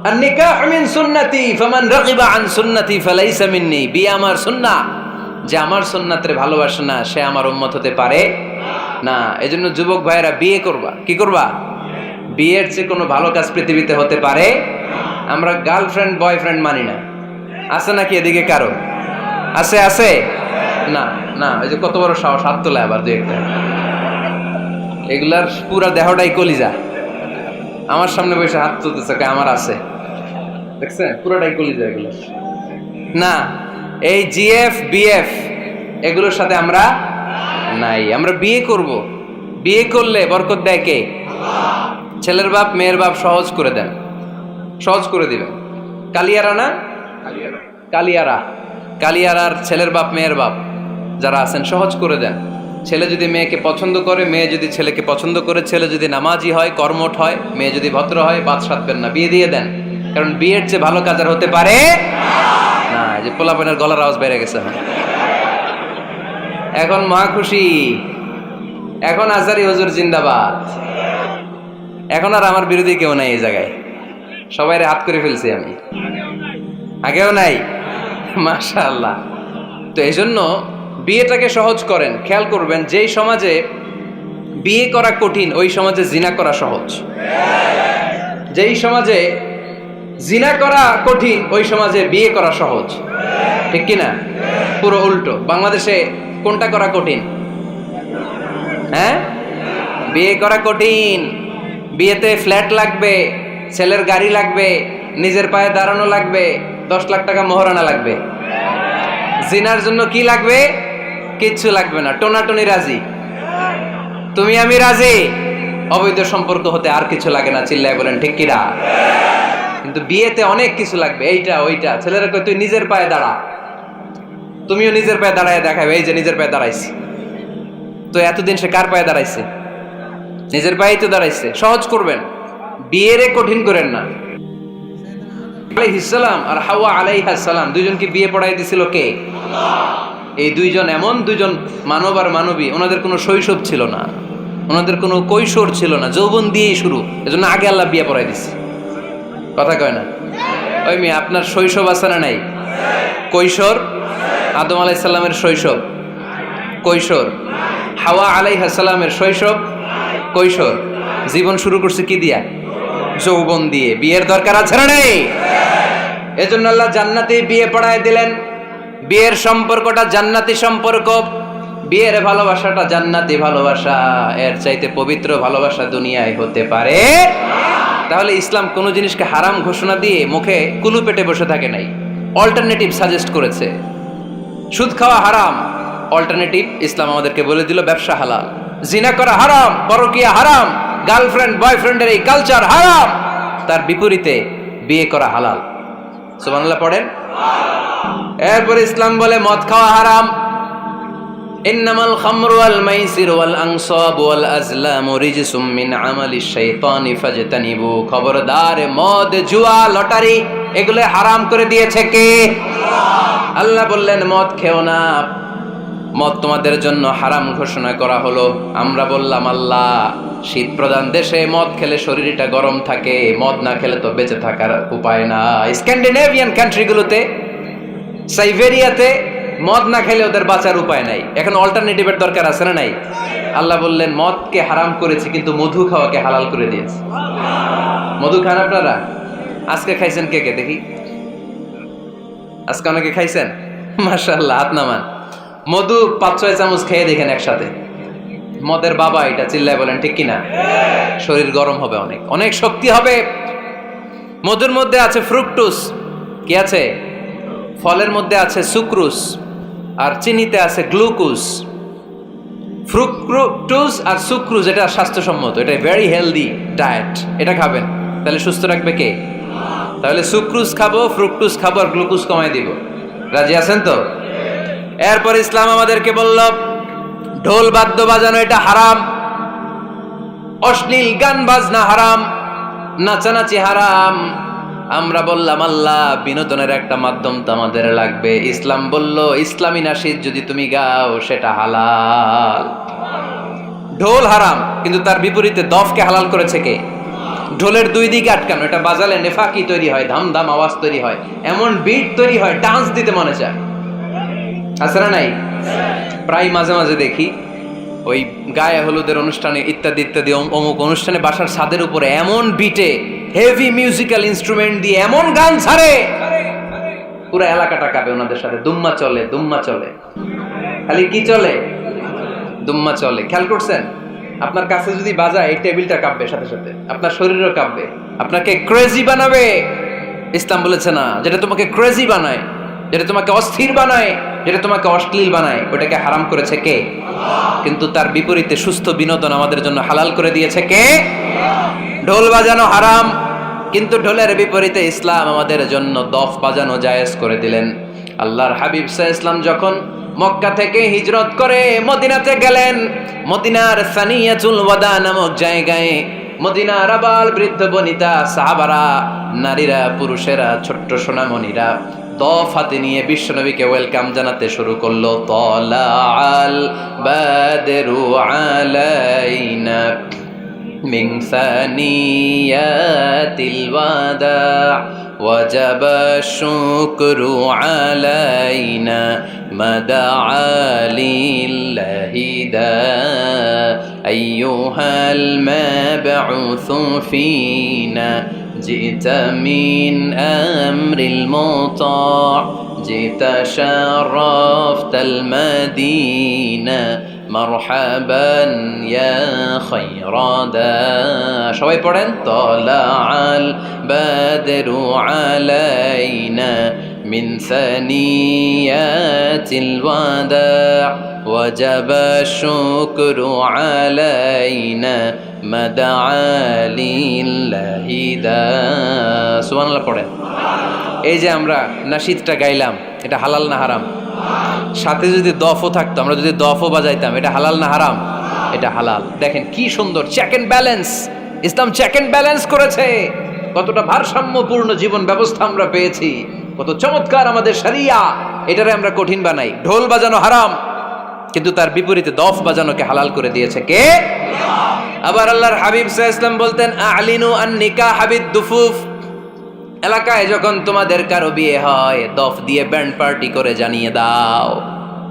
আন-নিকাহু মিন সুন্নতি ফামান রাগিবা আন সুন্নতি ফালাইসা মিন্নি। বিয়ে আমার সুন্নাহ, যে আমার সুন্নাতরে ভালোবাসে না সে আমার উম্মত হতে পারে না। এজন্য যুবক ভাইয়েরা বিয়ে করবা। কি করবা? বিয়ের চেয়ে কোনো ভালো কাজ পৃথিবীতে হতে পারে? আমরা গার্লফ্রেন্ড বয়ফ্রেন্ড মানি না। আছে নাকি এদিকে কারো? আছে? আছে না? না, ওই যে কত বড় সাহস, হাত তোলে আবার দুই একটা। এগুলার পুরা দেহটাই কলিজা। আমার সামনে বসে হাত তুলতেছে, আমার আছে, দেখছেন? পুরোটাই কলিজা এগুলো। না, এই জিএফ বিএফ এগুলোর সাথে আমরা নাই। আমরা বিয়ে করব। বিয়ে করলে বরকত দেয় কে? ছেলের বাপ মেয়ের বাপ সহজ করে দেন, সহজ করে দিবেন। কালিয়ারা না, কালিয়ারা, কালিয়ারার ছেলের বাপ মেয়ের বাপ যারা আছেন সহজ করে দেন। ছেলে যদি মেয়েকে পছন্দ করে, মেয়ে যদি ছেলেকে পছন্দ করে, ছেলে যদি নামাজি হয়, কর্মঠ হয়, মেয়ে যদি ভদ্র হয়, বাদ সাধবেন না, বিয়ে দিয়ে দেন। কারণ বিয়ের চেয়ে ভালো কাজ আর হতে পারে না। যে পোলাপানের গলার আওয়াজ বেড়ে গেছে। এখন মহা খুশি, এখন আজারি হুজুর জিন্দাবাদ। এখন আর আমার বিরোধী কেউ নাই এই জায়গায়, সবাই হাত করে ফেলছি আমি, আগেও নাই। মাশাআল্লাহ। তো এই জন্য বিয়েটাকে সহজ করেন। খেয়াল করবেন, যেই সমাজে বিয়ে করা কঠিন ওই সমাজে জিনা করা সহজ। যেই সমাজে জিনা করা কঠিন ওই সমাজে বিয়ে করা সহজ, ঠিক কিনা? পুরো উল্টো। বাংলাদেশে কোনটা করা কঠিন? হ্যাঁ, বিয়ে করা কঠিন। বিয়েতে ফ্ল্যাট লাগবে, ছেলের গাড়ি লাগবে, নিজের পায়ে দাঁড়ানো লাগবে, 10 লাখ টাকা মোহরানা লাগবে। জিনার জন্য কি লাগবে? কিচ্ছু লাগবে না, টোনাটুনি রাজি, তুমি আমি রাজি। অবৈধ সম্পর্ক হতে আর কিছু লাগে না, চিল্লায় বলেন ঠিক কিনা? কিন্তু বিয়েতে অনেক কিছু লাগবে, এইটা ওইটা। ছেলেরা কই তুই নিজের পায়ে দাঁড়া, তুমিও নিজের পায়ে দাঁড়ায় দেখাবে, এই যে নিজের পায়ে দাঁড়াইছে। তো এতদিন সে কার পায়ে দাঁড়াইছে? নিজের পায়েই তো দাঁড়াইছে। সহজ করবেন, বিয়েরে কঠিন করেন না। আলাইহিস সালাম আর হাওয়া আলাইহাস সালাম দুইজনকে বিয়ে পড়াই দিছিল কে? এই দুইজন এমন দুইজন মানব আর মানবী, ওনাদের কোনো শৈশব ছিল না, ওনাদের কোনো কৈশোর ছিল না, যৌবন দিয়েই শুরু। এজন্য আগে আল্লাহ বিয়ে পড়াই দিছে। কথা কয় না? ওই মেয়ে, আপনার শৈশব আছে না নাই? কৈশোর, আদম আলাইহিস সালামের শৈশব, কৈশোর। হাওয়া আলাইহিস সালামের শৈশব, কৈশোর। জীবন শুরু করছে কি দিয়া? যৌবন দিয়ে। বিয়ের দরকার আছে না নেই? এজন্য আল্লাহ জান্নাতে বিয়ে পড়ায় দিলেন। বিয়ের সম্পর্কটা জান্নাতি সম্পর্ক, বিয়ের ভালোবাসাটা জান্নাতি ভালোবাসা। এর চাইতে পবিত্র ভালোবাসা দুনিয়ায় হতে পারে? তাহলে ইসলাম কোন জিনিসকে হারাম ঘোষণা দিয়ে মুখে কুলু পেটে বসে থাকে নাই, অল্টারনেটিভ সাজেস্ট করেছে। সুদ খাওয়া হারাম, অল্টারনেটিভ ইসলাম আমাদেরকে বলে দিল ব্যবসা হালাল। জিনা করা হারাম, পরকিয়া হারাম, গার্লফ্রেন্ড বয়ফ্রেন্ডের এই কালচার হারাম, তার বিপরীতে বিয়ে করা হালাল। সুবহানাল্লাহ পড়েন। এরপর ইসলাম বলে মদ খাওয়া হারাম। ইন্নামাল খামরু ওয়াল মাইসিরু ওয়াল আনসাবু ওয়াল আজলামু রিজসুম মিন আমালিশ শাইতানি ফাজতানিবু। খবরদার, মদ, জুয়া, লটারি এগুলো হারাম করে দিয়েছে কে? আল্লাহ বললেন মদ খেও না, মদ তোমাদের জন্য হারাম ঘোষণা করা হলো। আমরা বললাম আল্লাহ, শীত প্রধান দেশে মদ খেলে শরীরটা গরম থাকে, মদ না খেলে তো বেঁচে থাকার উপায় না। স্ক্যান্ডিনেভিয়ান কান্ট্রিগুলোতে, সাইবেরিয়াতে মদ না খেলে ওদের বাঁচার উপায় নাই। এখন অল্টারনেটিভের দরকার আছে না নাই? আল্লাহ বললেন মদকে হারাম করেছি কিন্তু মধু খাওয়াকে হালাল করে দিয়েছে। মধু খান আপনারা? আজকে খাইছেন কে কে দেখি? আজকে অনেকে খাইছেন? মাশাআল্লাহ, হাত নামান। মধু 5-6 চামচ খেয়ে দেখেন একসাথে। মদের বাবা এটা, চিল্লায় বলেন ঠিক কিনা? শরীর গরম হবে, অনেক অনেক শক্তি হবে। মধুর মধ্যে আছে ফ্রুকটুস। কি আছে? ফলের মধ্যে আছে সুক্রুস, আর চিনিতে আছে গ্লুকোজ। ফ্রুকটুস আর সুক্রুজ এটা স্বাস্থ্যসম্মত, এটা ভেরি হেলদি ডায়েট। এটা খাবেন, তাহলে সুস্থ রাখবে কে? তাহলে সুক্রুজ খাবো, ফ্রুকটুস খাবো, আর গ্লুকোজ কমাই দিব। রাজি আছেন তো? এরপর ইসলাম আমাদেরকে বলল ঢোল বাদ্য বাজানো এটা হারাম। অশ্লীল গান বাজনা হারাম, নাচানাচি হারাম। আমরা বললাম আল্লাহ বিনোদনের একটা মাধ্যম তো আমাদের লাগবে। ইসলাম বলল ইসলামী নাশিদ যদি তুমি গাও সেটা হালাল। ঢোল হারাম, কিন্তু তার বিপরীতে দফকে হালাল করেছে কে? ঢোলের দুই দিকে আটকানো, এটা বাজালে নেফাকি তৈরি হয়, ধাম ধাম আওয়াজ তৈরি হয়, এমন বিট তৈরি হয় ডান্স দিতে মনে চায়। আছে না নাই? প্রায় মাঝে মাঝে দেখি ওই গায়ে হলুদের অনুষ্ঠানে ইত্যাদি ইত্যাদি অমুক অনুষ্ঠানে বাসার ছাদের উপরে এমন বিটে হেভি মিউজিক্যাল ইনস্ট্রুমেন্ট দিয়ে এমন গান ছাড়ে, পুরো এলাকাটা কাঁপে ওনাদের সাথে। দুম্মা চলে, দুম্মা চলে, খালি কি চলে? দুম্মা চলে। খেয়াল করছেন? আপনার কাছে যদি বাজায় এই টেবিলটা কাঁপবে, সাথে সাথে আপনার শরীরও কাঁপবে, আপনাকে ক্রেজি বানাবে। ইসলাম বলেছে না, যেটা তোমাকে ক্রেজি বানায়, যেটা তোমাকে অস্থির বানায়, যেটা তোমাকে অশ্লীল বানায়, ওটাকে হারাম করেছে কে? কিন্তু তার বিপরীতে সুস্থ বিনোদন আমাদের জন্য হালাল করে দিয়েছে কে? ঢোল বাজানো হারাম, কিন্তু ঢোলের বিপরীতে ইসলাম আমাদের জন্য দফ বাজানো জায়েজ করে দিলেন। আল্লাহর হাবিব সাল্লাল্লাহু আলাইহি ওয়াসাল্লাম যখন মক্কা থেকে হিজরত করে মদিনাতে গেলেন, মদিনার সানিয়াতুল ওয়াদা নামক জায়গায় মদিনার আবাল বৃদ্ধ বনিতা সাহাবারা, নারীরা, পুরুষেরা, ছোট্ট সোনামণিরা দফ হাতে নিয়ে বিশ্বনবীকে ওয়েলকাম জানাতে শুরু করলো। তলাআল বাদরু আলাইনা মিন সানিয়াতিল ওয়াদা ওয়াজাবা শুকরু আলাইনা মাদআ লিল্লাহি দা আইয়ুহাল মাবউসু ফিনা جئت من أمر المطاع جئت شرفت المدينة مرحبا يا خير دا সবাই পড়েন طلع البدر علينا من ثنيات الوداع وجب الشكر علينا مدعا لله دا সুবহানাল্লাহ পড়েন। এই যে আমরা নাশিদটা গাইলাম, এটা হালাল না হারাম? সাথে যদি দফও থাকতো, আমরা যদি দফও বাজাইতাম, এটা হালাল না হারাম? এটা হালাল। দেখেন কি সুন্দর চেক এন্ড ব্যালেন্স, ইসলাম চেক এন্ড ব্যালেন্স করেছে। কতটা ভারসাম্যপূর্ণ জীবন ব্যবস্থা আমরা পেয়েছি, কত চমৎকার আমাদের শরিয়া। এটারে আমরা কঠিন বানাই। ঢোল বাজানো হারাম, কিন্তু তার বিপরীতে দফ বাজানোকে হালাল করে দিয়েছে কে? আবার আল্লাহর হাবিব সাল্লাল্লাহু আলাইহি ওয়াসাল্লাম বলতেন আ'লিনু আন নিকাহ বিদ দুফুফ, এলাকায় যখন তোমাদের কারো বিয়ে হয় দফ দিয়ে ব্যান্ড পার্টি করে জানিয়ে দাও।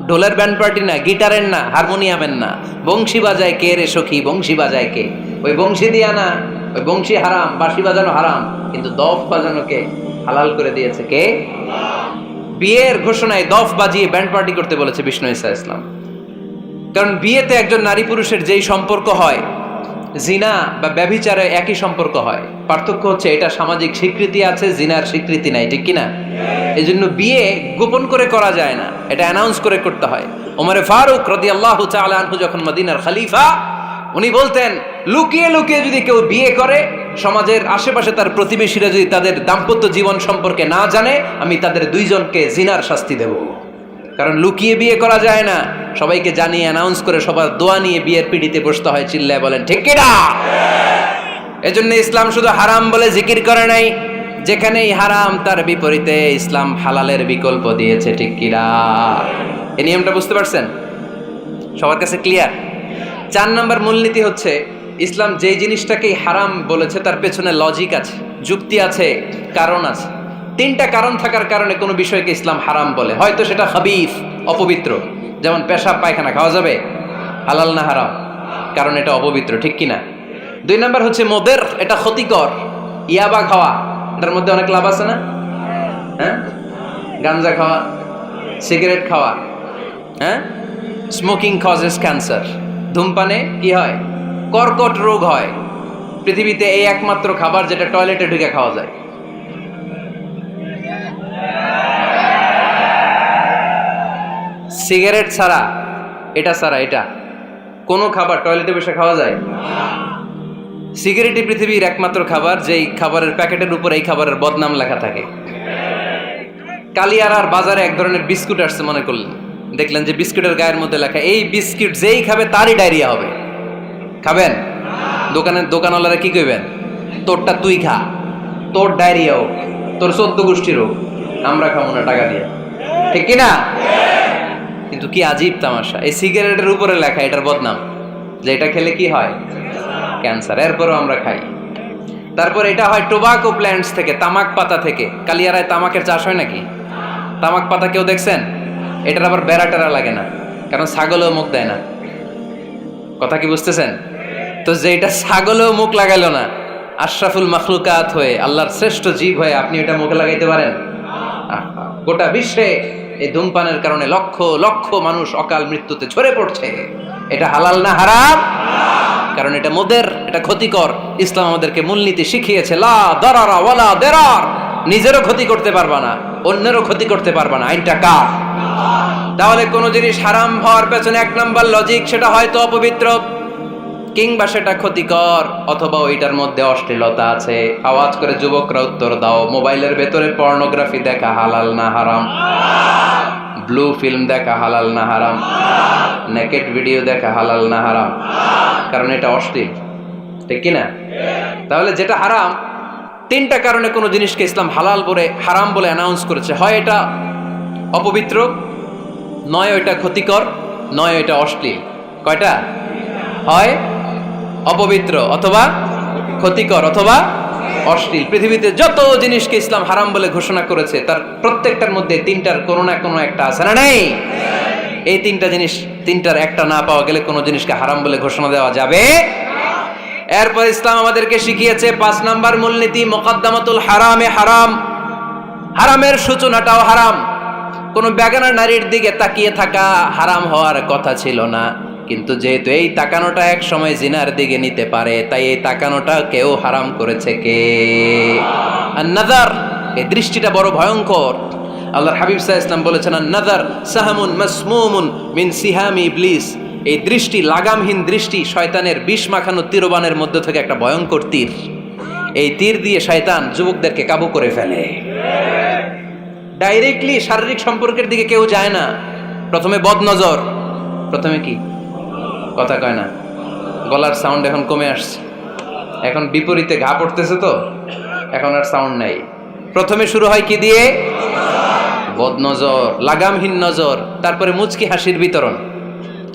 ঢোলের ব্যান্ড পার্টি না, গিটারের না, হারমোনিয়ামের না, বংশী বাজায় কে রে সখী, বংশী বাজায় কে? ওই বংশী দিয়া না, ওই বংশী হারাম, বাঁশি বাজানো হারাম, কিন্তু দফ বাজানোকে হালাল করে দিয়েছে কে? বিয়ের ঘোষণায় দফ বাজিয়ে ব্যান্ড পার্টি করতে বলেছে বিষ্ণু ঈসা ইসলাম। কারণ বিয়েতে একজন নারী পুরুষের যেই সম্পর্ক হয়, জিনা বা ব্যভিচারে একই সম্পর্ক হয়, পার্থক্য হচ্ছে এটা সামাজিক স্বীকৃতি আছে, জিনার স্বীকৃতি নাই, ঠিক কিনা? এই জন্য বিয়ে গোপন করে করা যায় না, এটা অ্যানাউন্স করে করতে হয়। ওমরে ফারুক রাদিয়াল্লাহু তাআলা আনহু যখন মদিনার খলিফা, উনি বলতেন লুকিয়ে লুকিয়ে যদি কেউ বিয়ে করে, সমাজের আশেপাশে তার প্রতিবেশীরা যদি তাদের দাম্পত্য জীবন সম্পর্কে না জানে, আমি তাদের দুইজনকে জিনার শাস্তি দেব। কারণ লুকিয়ে বিয়ে করা যায় না, সবাইকে জানিয়ে অ্যানাউন্স করে সবার দোয়া নিয়ে বিয়ের পিড়িতে বসতে হয়। চিল্লায় বলেন ঠিক কিনা? এজন্য ইসলাম শুধু হারাম বলে জিকির করে নাই, যেখানেই হারাম তার বিপরীতে ইসলাম হালালের বিকল্প দিয়েছে, ঠিক কিনা? এই নিয়মটা বুঝতে পারছেন? সবার কাছে ক্লিয়ার? 4 নম্বর মূলনীতি হচ্ছে ইসলাম যেই জিনিসটাকেই হারাম বলেছে তার পেছনে লজিক আছে, যুক্তি আছে, কারণ আছে। 3টা কারণ থাকার কারণে কোনো বিষয়কে ইসলাম হারাম বলে। হয়তো সেটা খাবিস, অপবিত্র, যেমন পেশাব পায়খানা খাওয়া যাবে, হালাল না হারাম? কারণ এটা অপবিত্র, ঠিক কিনা? 2 নম্বর হচ্ছে মোদের, এটা ক্ষতিকর। ইয়াবা খাওয়া, এটার মধ্যে অনেক লাভ আছে না? হ্যাঁ, গাঞ্জা খাওয়া, সিগারেট খাওয়া, হ্যাঁ, স্মোকিং কজেস ক্যান্সার। ধূমপানে কি হয়? কর্কট রোগ হয়। পৃথিবীতে এই একমাত্র খাবার যেটা টয়লেটে ঢুকে খাওয়া যায়। সিগারেট ছাড়া, এটা ছাড়া, এটা কোনো খাবার টয়লেটে বসে খাওয়া যায়? সিগারেটই পৃথিবীর একমাত্র খাবার যেই খাবারের প্যাকেটের উপর এই খাবারের বদনাম লেখা থাকে। কালিয়ারার বাজারে এক ধরনের বিস্কুট আসছে, মনে করলেন, দেখলেন যে বিস্কুটের গায়ের মধ্যে লেখা এই বিস্কুট যেই খাবে তারই ডায়রিয়া হবে। খাবেন? দোকানওয়ালারা কি কইবেন, তোরটা তুই খা, তোর ডায়রিয়া হোক, তোর 14 গোষ্ঠীর হোক, আমরা খাবো না টাকা দিয়ে, ঠিক কিনা? কিন্তু কি আজীব তামাশা, এই সিগারেটের উপরে লেখা এটার বদনাম, যে এটা খেলে কি হয়, ক্যান্সার, এরপরও আমরা খাই। তারপর এটা হয় টোবাকো প্ল্যান্টস থেকে, তামাক পাতা থেকে। কালিয়ারায় তামাকের চাষ হয় নাকি? তামাক পাতা কেউ দেখছেন? এটার আবার বেড়া টেরা লাগে না, কারণ ছাগলও মুখ দেয় না। কথা কি বুঝতেছেন? তো যে এটা ছাগলও মুখ লাগাইলো না, আশরাফুল মাখলুকাত হয়ে, আল্লাহর শ্রেষ্ঠ জীব হয়ে আপনি এটা মুখে লাগাইতে পারেন? গোটা বিশ্বে এই ধূমপানের কারণে লক্ষ লক্ষ মানুষ অকাল মৃত্যুতে ঝরে পড়ছে। এটা হালাল না হারাম? কারণ এটা মদের, এটা ক্ষতিকর। ইসলাম আমাদেরকে মূলনীতি শিখিয়েছে, লা দারারা ওয়ালা দিরার। নিজেরও ক্ষতি করতে পারবা না, অন্যেরও ক্ষতি করতে পারবা না, আইনটা কার? তাহলে কোন জিনিস হারাম হওয়ার পেছনে এক নাম্বার লজিক, সেটা হয়তো অপবিত্র, কিংবা সেটা ক্ষতিকর, অথবা ওইটার মধ্যে অশ্লীলতা আছে। আওয়াজ করে যুবকরা উত্তর দাও, মোবাইলের ভেতরে পর্নোগ্রাফি দেখা হালাল না হারাম? ব্লু ফিল্ম দেখা হালাল না হারাম? নেকেড ভিডিও দেখা হালাল না হারাম? কারণ এটা অশ্লীল, ঠিক কিনা? তাহলে যেটা হারাম, তিনটা কারণে কোনো জিনিসকে ইসলাম হালাল বলে হারাম বলে অ্যানাউন্স করেছে। হয় এটা অপবিত্র, নয় ওইটা ক্ষতিকর, নয় ওইটা অশ্লীল। কয়টা? হয় অপবিত্র, অথবা ক্ষতিকর, অথবা অশ্লীল। পৃথিবীতে যত জিনিসকে ইসলাম হারাম বলে ঘোষণা করেছে, তার প্রত্যেকটার মধ্যে তিনটার কোনো না কোনো একটা আছে, না নেই? এই তিনটা জিনিস, তিনটার একটা না পাওয়া গেলে কোনো জিনিসকে হারাম বলে ঘোষণা দেওয়া যাবে। এরপর ইসলাম আমাদেরকে শিখিয়েছে 5 নাম্বার মূলনীতি, মুকদ্দামাতুল হারামে হারাম। হারামের সূচনাটাও হারাম। কোন বেগানা নারীর দিকে তাকিয়ে থাকা হারাম হওয়ার কথা ছিল না, কিন্তু যেহেতু এই তাকানোটা এক সময় জিনার দিকে নিতে পারে, তাই এই তাকানোটা কেউ হারাম করেছে কে? আন-নাযার, এই দৃষ্টিটা বড় ভয়ঙ্কর। আল্লাহর হাবিব সাল্লাল্লাহু আলাইহি ওয়াসাল্লাম বলেছেন, আন-নাযার সাহামুন মাসমুমুন মিন সিহামি ইবলিস। এই দৃষ্টি, লাগামহীন দৃষ্টি, শয়তানের বিষ মাখানো তীরবানের মধ্যে থেকে একটা ভয়ঙ্কর তীর। এই তীর দিয়ে শয়তান যুবকদেরকে কাবু করে ফেলে। ডাইরেক্টলি শারীরিক সম্পর্কের দিকে কেউ যায় না, প্রথমে বদনজর। প্রথমে কি? কথা কয় না, গলার সাউন্ড এখন কমে আসছে, এখন বিপরীতে ঘা পড়তেছে, তো এখন আর সাউন্ড নাই। প্রথমে শুরু হয় কি দিয়ে? বদনজর, লাগামহীন নজর। তারপরে মুচকি হাসির বিতরণ,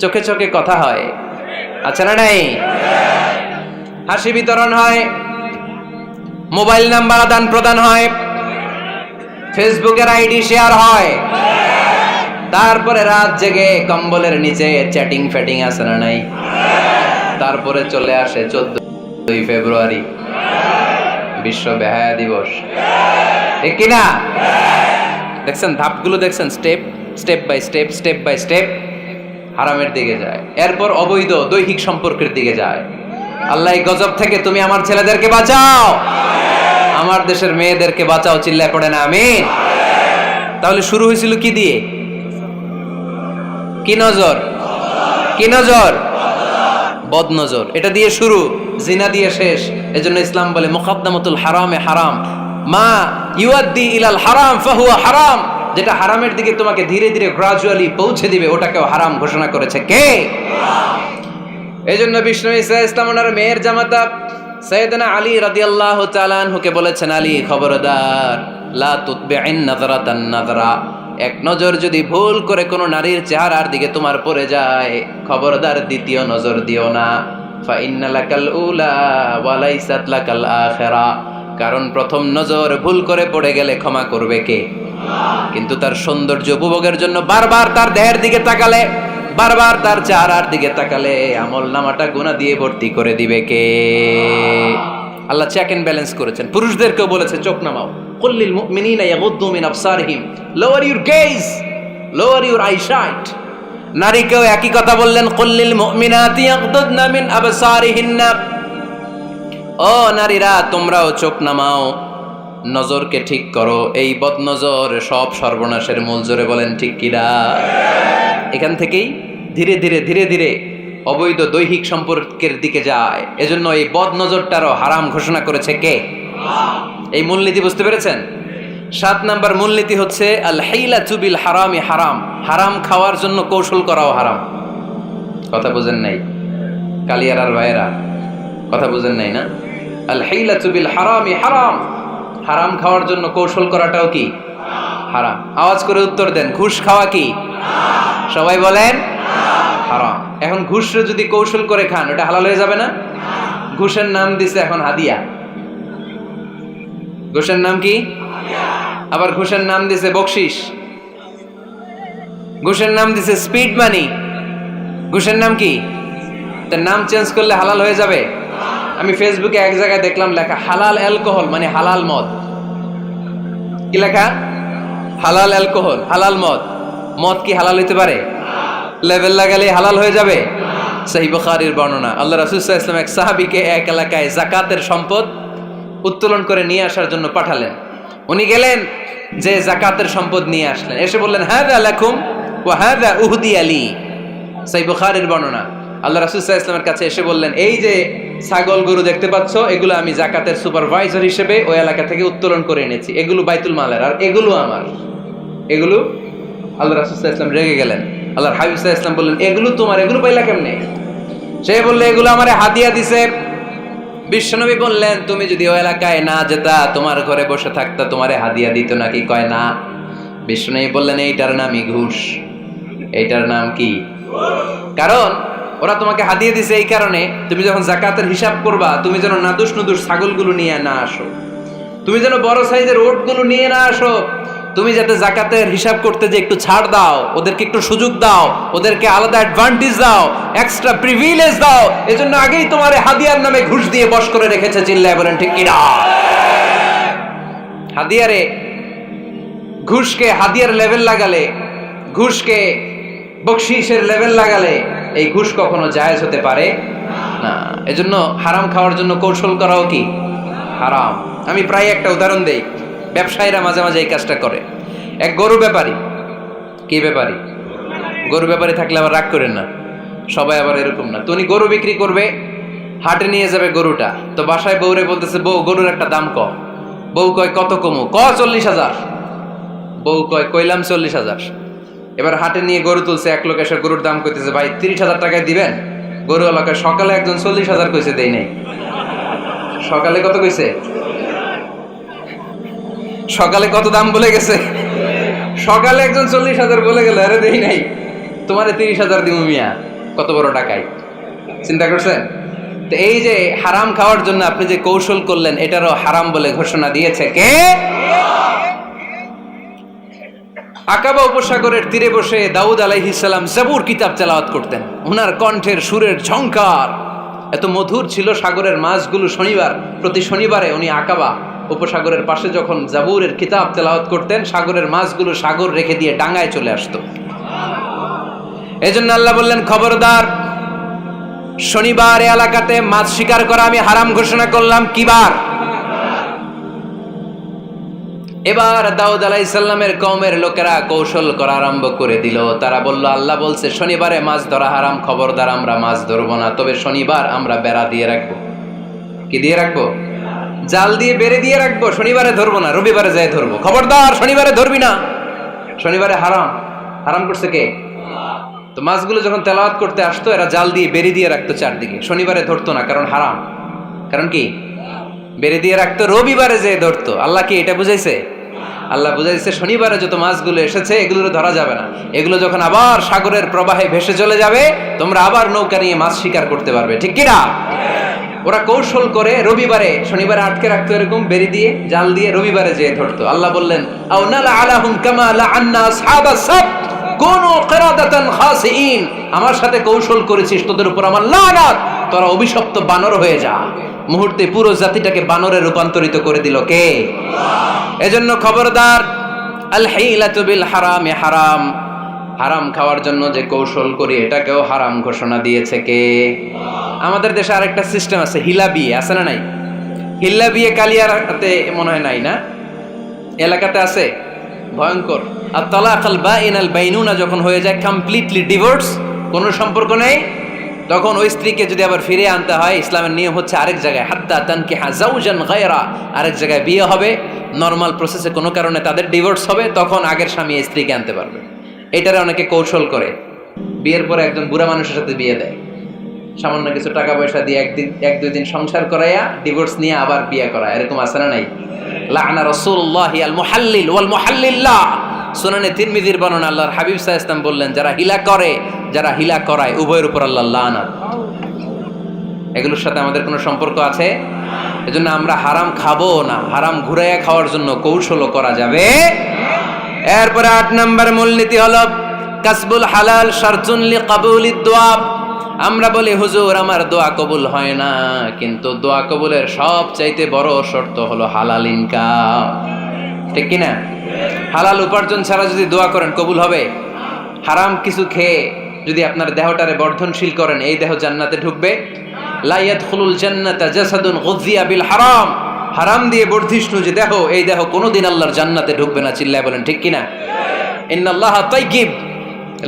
চোখে চোখে কথা হয়, আচ্ছা না নাই? হাসি বিতরণ হয়, মোবাইল নাম্বার আদান প্রদান হয়, ফেসবুকের আইডি শেয়ার হয়, তারপরে রাত জেগে কম্বলের নিচে চ্যাটিং ফ্যাটিং আছে না নাই? তারপরে চলে আসে 14 ফেব্রুয়ারি, বিশ্ব বেহায়া দিবস, ঠিক কিনা? দেখছেন ধাপগুলো, দেখছেন step step by step, step by step হারামের দিকে যায়। এরপর অবৈধ দৈহিক সম্পর্কের দিকে যায়। আল্লাহ এই গজব থেকে তুমি আমার ছেলেদেরকে বাঁচাও, আমার দেশের মেয়েদেরকে বাঁচাও, চিল্লায় পড়ে না আমিন। তাহলে শুরু হয়েছিল কি দিয়ে? কি নজর? কি নজর? বদনজর। এটা দিয়ে শুরু, জিনা দিয়ে শেষ। এজন্য ইসলাম বলে মুকদ্দামাতুল হারামে হারাম, মা ইউআদ্দি ইলাল হারাম ফাহুয়া হারাম। যেটা হারামের দিকে তোমাকে ধীরে ধীরে গ্রাজুয়ালি পৌঁছে দিবে, ওটাকেও হারাম ঘোষণা করেছে কে? এজন্য বিষ্ণু ঈসা ইসলাম ওনার মেয়ের জামাতা সাইয়েদনা আলী রাদিয়াল্লাহু তাআলা আনহুকে বলেছেন, আলী খবরদার, লা তুতবি'ন নাযরাতান নাযরা। এক নজর যদি ভুল করে কোনো নারীর চেহারার দিকে তোমার পড়ে যায়, খবরদার দ্বিতীয় নজর দিও না। ফা ইন্না লাকাল উলা ওয়া লাইসাত লাকাল আখিরা। কারণ প্রথম নজর ভুল করে পড়ে গেলে ক্ষমা করবে কে? কিন্তু তার সৌন্দর্য উপভোগের জন্য বারবার তার দেহের দিকে তাকালে, বারবার তার চেহারার দিকে তাকালে আমল নামাটা গুনাহ দিয়ে ভর্তি করে দিবে কে? আল্লাহ চেক এন্ড ব্যালেন্স করেছেন। পুরুষদেরকেও বলেছে চোখ নামাও, কুল্লিল মুমিনিনা ইয়াগুদ্দু মিন আবসারিহিম, lower your gaze, lower your eyesight. নারীকেও একই কথা বললেন, কুল্লিল মুমিনাতি ইয়াগুদ্দুনা মিন আবসারিহিন্না। ও নারীরা, তোমরাও চোখ নামাও, নজরকে ঠিক করো। এই বদনজর সব সর্বনাশের মূল। জোরে বলেন ঠিক কিনা? এখান থেকেই ধীরে ধীরে ধীরে ধীরে অবৈধ দৈহিক সম্পর্কের দিকে যায়। এজন্য এই বদনজরটারও হারাম ঘোষণা করেছে কে? এই মূলনীতি বুঝতে পেরেছেন? 7 নাম্বার মূলনীতি হচ্ছে আল হাইলাতু বিল হারামি হারাম। হারাম খাওয়ার জন্য কৌশল করাও হারাম। কথা বুঝেন নাই কালিয়ারার ভাইয়েরা? কথা বুঝেন নাই না? আল হিলাতু বিল হারামি হারাম, হারাম খাওয়ার জন্য কৌশল করাটাও কি হারাম। আওয়াজ করে উত্তর দেন, ঘুষ খাওয়া কি সবাই বলেন হারাম। এখন ঘুষরে যদি কৌশল করে খান ওটা হালাল হয়ে যাবে না? ঘুষের নাম দিছে এখন হাদিয়া। ঘুষের নাম কি? আবার ঘুষের নাম দিছে বকশিস, ঘুষের নাম দিছে স্পিড মানি। ঘুষের নাম কি? তার নাম চেঞ্জ করলে হালাল হয়ে যাবে? আমি ফেসবুকে এক জায়গায় দেখলাম লেখা হালাল অ্যালকোহল মানে হালাল মদ। কি লেখা? হালাল অ্যালকোহল, হালাল মদ। মদ কি হালাল হইতে পারে? লেভেল লাগালে হালাল হয়ে যাবে? সহিহ বুখারীর বর্ণনা, আল্লাহ রাসূল সাল্লাল্লাহু আলাইহি ওয়াসাল্লাম এক সাহাবীকে এক এলাকায় যাকাতের সম্পদ উত্তোলন করে নিয়ে আসার জন্য পাঠালেন। উনি গেলেন, যে যাকাতের সম্পদ নিয়ে আসলেন, এসে বললেন হাযা লাকুম ওয়া হাযা উহদিয়া লি। সহিহ বুখারীর বর্ণনা, আল্লাহ রাসূল সাল্লাল্লাহু আলাইহি ওয়াসাল্লামের কাছে এসে বললেন, এই যে ছাগল গরু দেখতে পাচ্ছ, এগুলো আমি যাকাতের সুপারভাইজার হিসেবে ওই এলাকা থেকে উত্তোলন করে এনেছি, এগুলো বাইতুল মালের, আর এগুলো আমার। এগুলো আল্লাহ রাসূল সাল্লাল্লাহু আলাইহি ওয়াসাল্লাম রেগে গেলেন। আল্লাহর হাবিব সাল্লাল্লাহু আলাইহি ওয়াসাল্লাম বললেন, এগুলো তোমার, এগুলো পাইলা কেমনে? সে বললে, এগুলো আমারে হাদিয়া দিছে। বিশ্বনবী বললেন, তুমি যদি ওই এলাকায় না যেতা, তোমার ঘরে বসে থাকতা, তোমারে হাদিয়া দিত নাকি? কয় না। বিশ্বনবী বললেন, এইটার নামই ঘুষ। এইটার নাম কি? কারণ ওরা তোমাকে হাদিয়া দিছে এই কারণে, তুমি যখন যাকাতের হিসাব করবা, তুমি যেন নাদুস নুদুস ছাগলগুলো নিয়ে না আসো, তুমি যেন বড় সাইজের ওটগুলো নিয়ে না আসো, তুমি যাতে যাকাতের হিসাব করতে যে একটু ছাড় দাও, ওদেরকে একটু সুযোগ দাও, ওদেরকে আলাদা অ্যাডভান্টেজ দাও, এক্সট্রা প্রিভিলেজ দাও, এজন্য আগেই তোমার হাদিয়ার নামে ঘুষ দিয়ে বশ করে রেখেছে। চিল্লায় বলেন ঠিক কিনা? হাদিয়ারে, ঘুষকে হাদিয়ার লেভেল লাগালে, ঘুষকে বকশিসের লেভেল লাগালে এই ঘুষ কখনো জায়েজ হতে পারে না। এজন্য হারাম খাওয়ার জন্য কৌশল করাও কি হারাম। আমি প্রায় একটা উদাহরণ দেই, ব্যবসায়ীরা মাঝে মাঝে এই কাজটা করে। এক গরু ব্যাপারী, কি ব্যাপারী? গরু ব্যাপারী থাকলে আবার রাগ করেন না, সবাই আবার এরকম না। তো উনি গরু বিক্রি করবে, হাটে নিয়ে যাবে গরুটা, তো বাসায় বউরে বলতেছে, বউ গরুর একটা দাম ক। বউ কয় কত কমু? 40,000। বউ কয় কইলাম 40,000। এবার হাটে নিয়ে গরু তুলছে, এক লোক এসে গরুর দাম কইতেছে, ভাই 30,000 টাকায় দিবেন? গরু এলাকায় সকালে একজন 40,000 কইছে, দেই নাই। সকালে কত কইছে? সকালে কত দাম বলে গেছে? সকালে একজন 40,000 বলে গেল, আরে দেই নাই, তোমারে 30,000 দিমু মিয়া। কত বড় টাকাই, চিন্তা করছেন? তো এই যে হারাম খাওয়ার জন্য আপনি যে কৌশল করলেন, এটারও হারাম বলে ঘোষণা দিয়েছে কে? আকাবা উপসাগরের তীরে বসে দাউদ আলাইহিস সালাম জাবুর কিতাব তেলাওয়াত করতেন। ওনার কণ্ঠের সুরের ঝংকার এত মধুর ছিল, সাগরের মাছগুলো প্রতি শনিবারে উনি আকাবা উপসাগরের পাশে যখন জাবুরের কিতাব তেলাওয়াত করতেন, সাগরের মাছগুলো সাগর রেখে দিয়ে ডাঙায় চলে আসতো। এজন্য আল্লাহ বললেন, খবরদার, শনিবার এলাকাতে মাছ শিকার করা আমি হারাম ঘোষণা করলাম। কি বার? এবার দাউদ আলাইহিস সালামের কওমের লোকেরা কৌশল করা আরম্ভ করে দিল। তারা বলল, আল্লাহ বলছে শনিবারে মাছ ধরা হারাম, খবরদার আমরা মাছ ধরবো না, তবে শনিবার আমরা বেড়া দিয়ে রাখবো। কি দিয়ে রাখবো? জাল দিয়ে বেড়ে দিয়ে রাখবো। শনিবারে ধরবো না, রবিবারে যাই ধরবো। খবরদার, শনিবারে ধরবি না। শনিবারে হারাম। হারাম করছে কে? তো মাছগুলো যখন তেলাওয়াত করতে আসতো, এরা জাল দিয়ে বেড়ে দিয়ে রাখতো চারদিকে, শনিবারে ধরতো না, কারণ হারাম। কারণ কি? বেড়ে দিয়ে রাখতো, রবিবারে যেয়ে ধরতো। আল্লাহ কি এটা বুঝাইছে? আল্লাহ বুঝাইছে শনিবারে যত মাছগুলো এসেছে এগুলো ধরা যাবে না, এগুলো যখন আবার সাগরের প্রবাহে ভেসে চলে যাবে, তোমরা আবার নৌকা নিয়ে মাছ শিকার করতে পারবে। ঠিক কিনা? ওরা কৌশল করে রবিবারে, শনিবারে আটকে রাখতো, এরকম বেরি দিয়ে জাল দিয়ে রবিবারে যেয়ে ধরতো। আল্লাহ বললেন, আও নালা আলাহুম কামা লাআন্না আসহাবাস সাবত কুনু কিরাদাতান খাসিইন। আমার সাথে কৌশল করেছিস, তোদের উপর আমার লানাত, তোরা অভিশপ্ত বানর হয়ে যা। মুহূর্তে পুরো জাতিটাকে বানরে রূপান্তরিত করে দিল কে? এজন্য খবরদার, আল হিলাতু বিল হারামি হারাম। হারাম খাওয়ার জন্য যে কৌশল করি এটাকেও হারাম ঘোষণা দিয়েছে কে? আমাদের দেশে আরেকটা সিস্টেম আছে, হিলা বিয়ে আছে না নাই? হিল্লা বিয়ে কালিয়ারাতে মনে হয় নাই না? এলাকাতে আছে, ভয়ঙ্কর। আর তালাকাল বাইনাল বাইনুনা যখন হয়ে যায় কমপ্লিটলি ডিভোর্স, কোনো সম্পর্ক নেই, তখন ওই স্ত্রীকে যদি আবার ফিরে আনতে হয়, ইসলামের নিয়ম হচ্ছে আরেক জায়গায় হাত্তা তানকিহা যাওজান গায়রা, আরেক জায়গায় বিয়ে হবে, নরমাল প্রসেসে কোনো কারণে তাদের ডিভোর্স হবে, তখন আগের স্বামী স্ত্রীকে আনতে পারবে। এটারে অনেকে কৌশল করে, বিয়ের পরে একজন বুড়া মানুষের সাথে বিয়ে দেয়। সামান্য কিছু টাকা পয়সা দিয়ে এক দুই দিন সংসার করাইয়া ডিভোর্স নিয়ে আবার বিয়ে করা, এরকম আছে না নাই? লাআনা রাসূলুল্লাহি আল মুহাল্লিল ওয়াল মুহাল্লিল্লাহ। সুনানে তিরমিজির বর্ণনা, আল্লাহর হাবিব সাল্লাল্লাহু আলাইহি ওয়াসাল্লাম বললেন, যারা হিলা করে, যারা হিলা করায়, উভয়ের উপর আল্লাহর লানাত। এগুলোর সাথে আমাদের কোনো সম্পর্ক আছে? এজন্য আমরা হারাম খাবো না, হারাম ঘুরাইয়া খাওয়ার জন্য কৌশলও করা যাবে। এরপরে 8 নম্বর মূলনীতি হলো কাসবুল হালাল শারতুন লিকাবুলিদ দুআ। আমরা বলি হুজুর আমার দোয়া কবুল হয় না, কিন্তু দোয়া কবুলের সবচাইতে বড় শর্ত হলো হালাল ইনকাম, ঠিক কি না? হালাল উপার্জন ছাড়া যদি দোয়া করেন কবুল হবে? হারাম কিছু খেয়ে যদি আপনার দেহটারে বর্ধনশীল করেন, এই দেহ জান্নাতে ঢুকবে? লা ইয়াদখুলুল জান্নাতা জাসাদুন গুযিয়া বিল হারাম। হারাম দিয়ে বর্ধিষ্ণু যে দেহ, এই দেহ কোনোদিন আল্লাহর জান্নাতে ঢুকবে না। চিল্লায় বলেন ঠিক কি না? ইন্নাল্লাহা তাইয়্যিব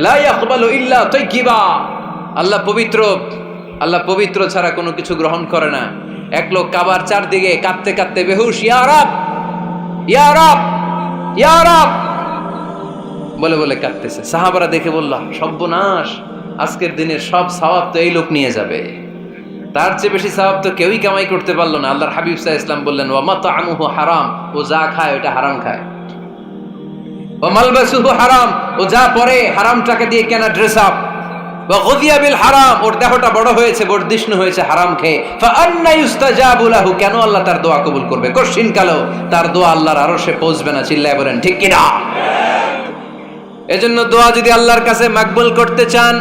লা ইয়াকবালু ইল্লা তাইয়্যিবা। আল্লাহ পবিত্র, আল্লাহ পবিত্র ছাড়া কোনো কিছু গ্রহণ করে না। এক লোক কাবার চারদিকে কাঁদতে কাঁদতে বেহুশ, ইয়া রাব ইয়া রাব ইয়া রাব বলে বলে কাঁদতেছে। সাহাবারা দেখে বলল, সর্বনাশ, আজকের দিনের সব সওয়াব তো এই লোক নিয়ে যাবে, তার চেয়ে বেশি সওয়াব তো কেউই কামাই করতে পারলো না। আল্লাহর হাবিব সাল্লাল্লাহু আলাইহি ওয়াসাল্লাম বললেন, ওয়া মাতআমুহু হারাম, ও যা খায় ওটা হারাম খায়। ওয়া মালবাসুহু হারাম, ও যা পরে হারাম টাকা দিয়ে কেনা ড্রেস আপ। ওয়া গুযিয়া বিল হারাম, ওর দেহটা বড় হয়েছে, বর্ধিষ্ণু হয়েছে হারাম খেয়ে। ফা আন্না ইউস্তাজাবু লাহু, কেন আল্লাহ তার দোয়া কবুল করবে? কঠিন কালেও তার দোয়া আল্লাহর আরশে পৌঁছবে না। চিল্লায় বলেন ঠিক কি না? এজন্য দোয়া যদি আল্লাহর কাছে মাকবুল করতে চান,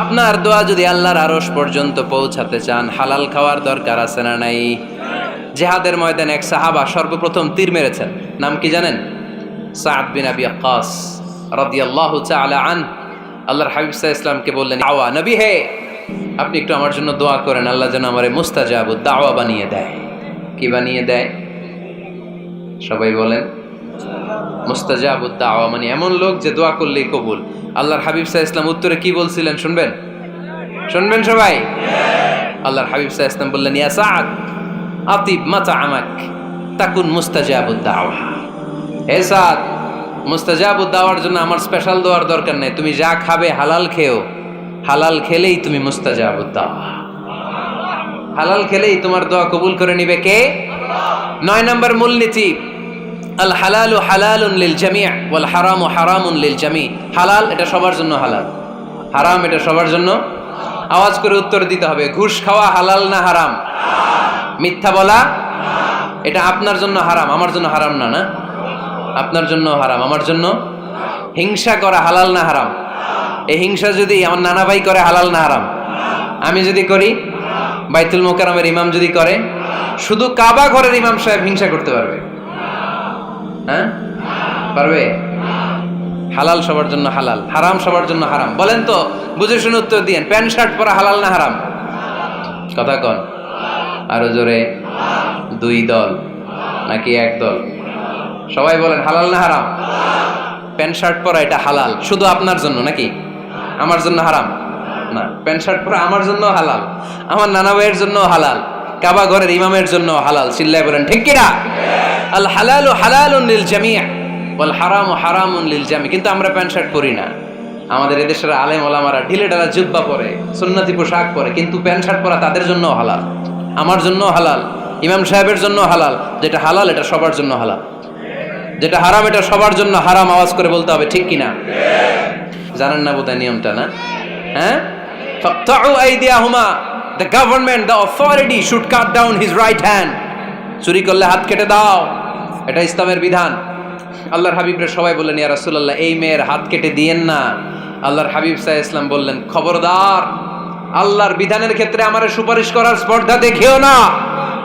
আপনার দোয়া যদি আল্লাহর আরশ পর্যন্ত পৌঁছাতে চান, হালাল খাওয়ার দরকার আছে না নাই? জিহাদের ময়দানে এক সাহাবা সর্বপ্রথম তীর মেরেছেন, নাম কি জানেন? সাদ বিন আবি ওয়াক্কাস রাদিয়াল্লাহু তাআলা আনহু। আল্লাহর হাবিব সাল্লাল্লাহু আলাইহি ওয়াসাল্লামকে বললেন, আওয়া নবী হে, আপনি একটু আমার জন্য দোয়া করেন, আল্লাহ যেন আমারে মুস্তাজাবুদ দাওয়া বানিয়ে দেয়। কি বানিয়ে দেয়? সবাই বলেন মুস্তাজাবুদ দাওয়া, মানে এমন লোক যে দোয়া করলেই কবুল। আল্লাহর হাবিব সাল্লাল্লাহু আলাইহি ওয়াসাল্লাম উত্তরে কি বলছিলেন শুনবেন? শুনবেন সবাই? আল্লাহর হাবিব সাল্লাল্লাহু আলাইহি ওয়াসাল্লাম বললেন, ইয়া সাদ আতিব মাতআমাক তাকুন মুস্তাজাবুদ দাওয়া। হে সাদ, মুস্তাজাবুদ দাওয়ার জন্য আমার স্পেশাল দোয়ার দরকার নেই, তুমি যা খাবে হালাল খেও, হালাল খেলেই তুমি মুস্তাজাবুদ দাওয়া। হালাল খেলেই তোমার দোয়া কবুল করে নিবে কে? 9 নম্বর মূলনীতি, আল হালালু হালালুন লিল জামি' ওয়াল হারামু হারামুন লিল জামি'। হালাল এটা সবার জন্য হালাল, হারাম এটা সবার জন্য। আওয়াজ করে উত্তর দিতে হবে, ঘুষ খাওয়া হালাল না হারাম? মিথ্যা বলা এটা আপনার জন্য হারাম, আমার জন্য হারাম না? না, আপনার জন্য হারাম, আমার জন্য। হিংসা করা হালাল না হারাম? এই হিংসা যদি আমার নানা ভাই করে হালাল না হারাম? আমি যদি করি, বাইতুল মুকাররমের ইমাম যদি করে, শুধু কাবা ঘরের ইমাম সাহেব হিংসা করতে পারবে? হ্যাঁ পারবে? হালাল সবার জন্য হালাল, হারাম সবার জন্য হারাম। বলেন তো, বুঝে শুনে উত্তর দিয়েন, প্যান্ট শার্ট পরা হালাল না হারাম? কথা কন আরো জোরে। 2 দল নাকি 1 দল? সবাই বলেন হালাল না হারাম? প্যান্ট শার্ট পরা এটা হালাল শুধু আপনার জন্য, নাকি আমার জন্য হারাম? না, প্যান্ট শার্ট পরা আমার জন্য হালাল, আমার নানা ভাইয়ের জন্য হালাল, কাবা ঘরের ইমামের জন্য হালাল। চিল্লায় বলেন ঠিক কি না? আল হালালু হালালুন লিল জামি' ওয়াল হারামু হারামুন লিল জামি'। কিন্তু আমরা প্যান্ট শার্ট পরি না। আমাদের এদেশের আলেম ওলামারা ঢিলে ঢালা জুব্বা পরে, সুন্নতি পোশাক পরে, কিন্তু প্যান্ট শার্ট পরা তাদের জন্য হালাল, আমার জন্য হালাল, ইমাম সাহেবের জন্য হালাল। যেটা হালাল এটা সবার জন্য হালাল, যেটা হারাম এটা সবার জন্য হারাম। আওয়াজ করে বলতে হবে ঠিক কিনা? জানেন না বোধহয় নিয়মটা, না? হ্যাঁ, ফাকতাউ আইদিয়াহুমা, the government, the authority should cut down his right hand. চুরি করলে হাত কেটে দাও, এটা ইসলামের বিধান। আল্লাহর হাবিবরা সবাই বললেন, ইয়া রাসূলুল্লাহ, এই মেয়ের হাত কেটে দিয়েন না। আল্লাহর হাবিব সাল্লাল্লাহু আলাইহি ওয়াসাল্লাম বললেন, খবরদার, আল্লাহর বিধানের ক্ষেত্রে আমারে সুপারিশ করার স্পর্ধা দেখিও না।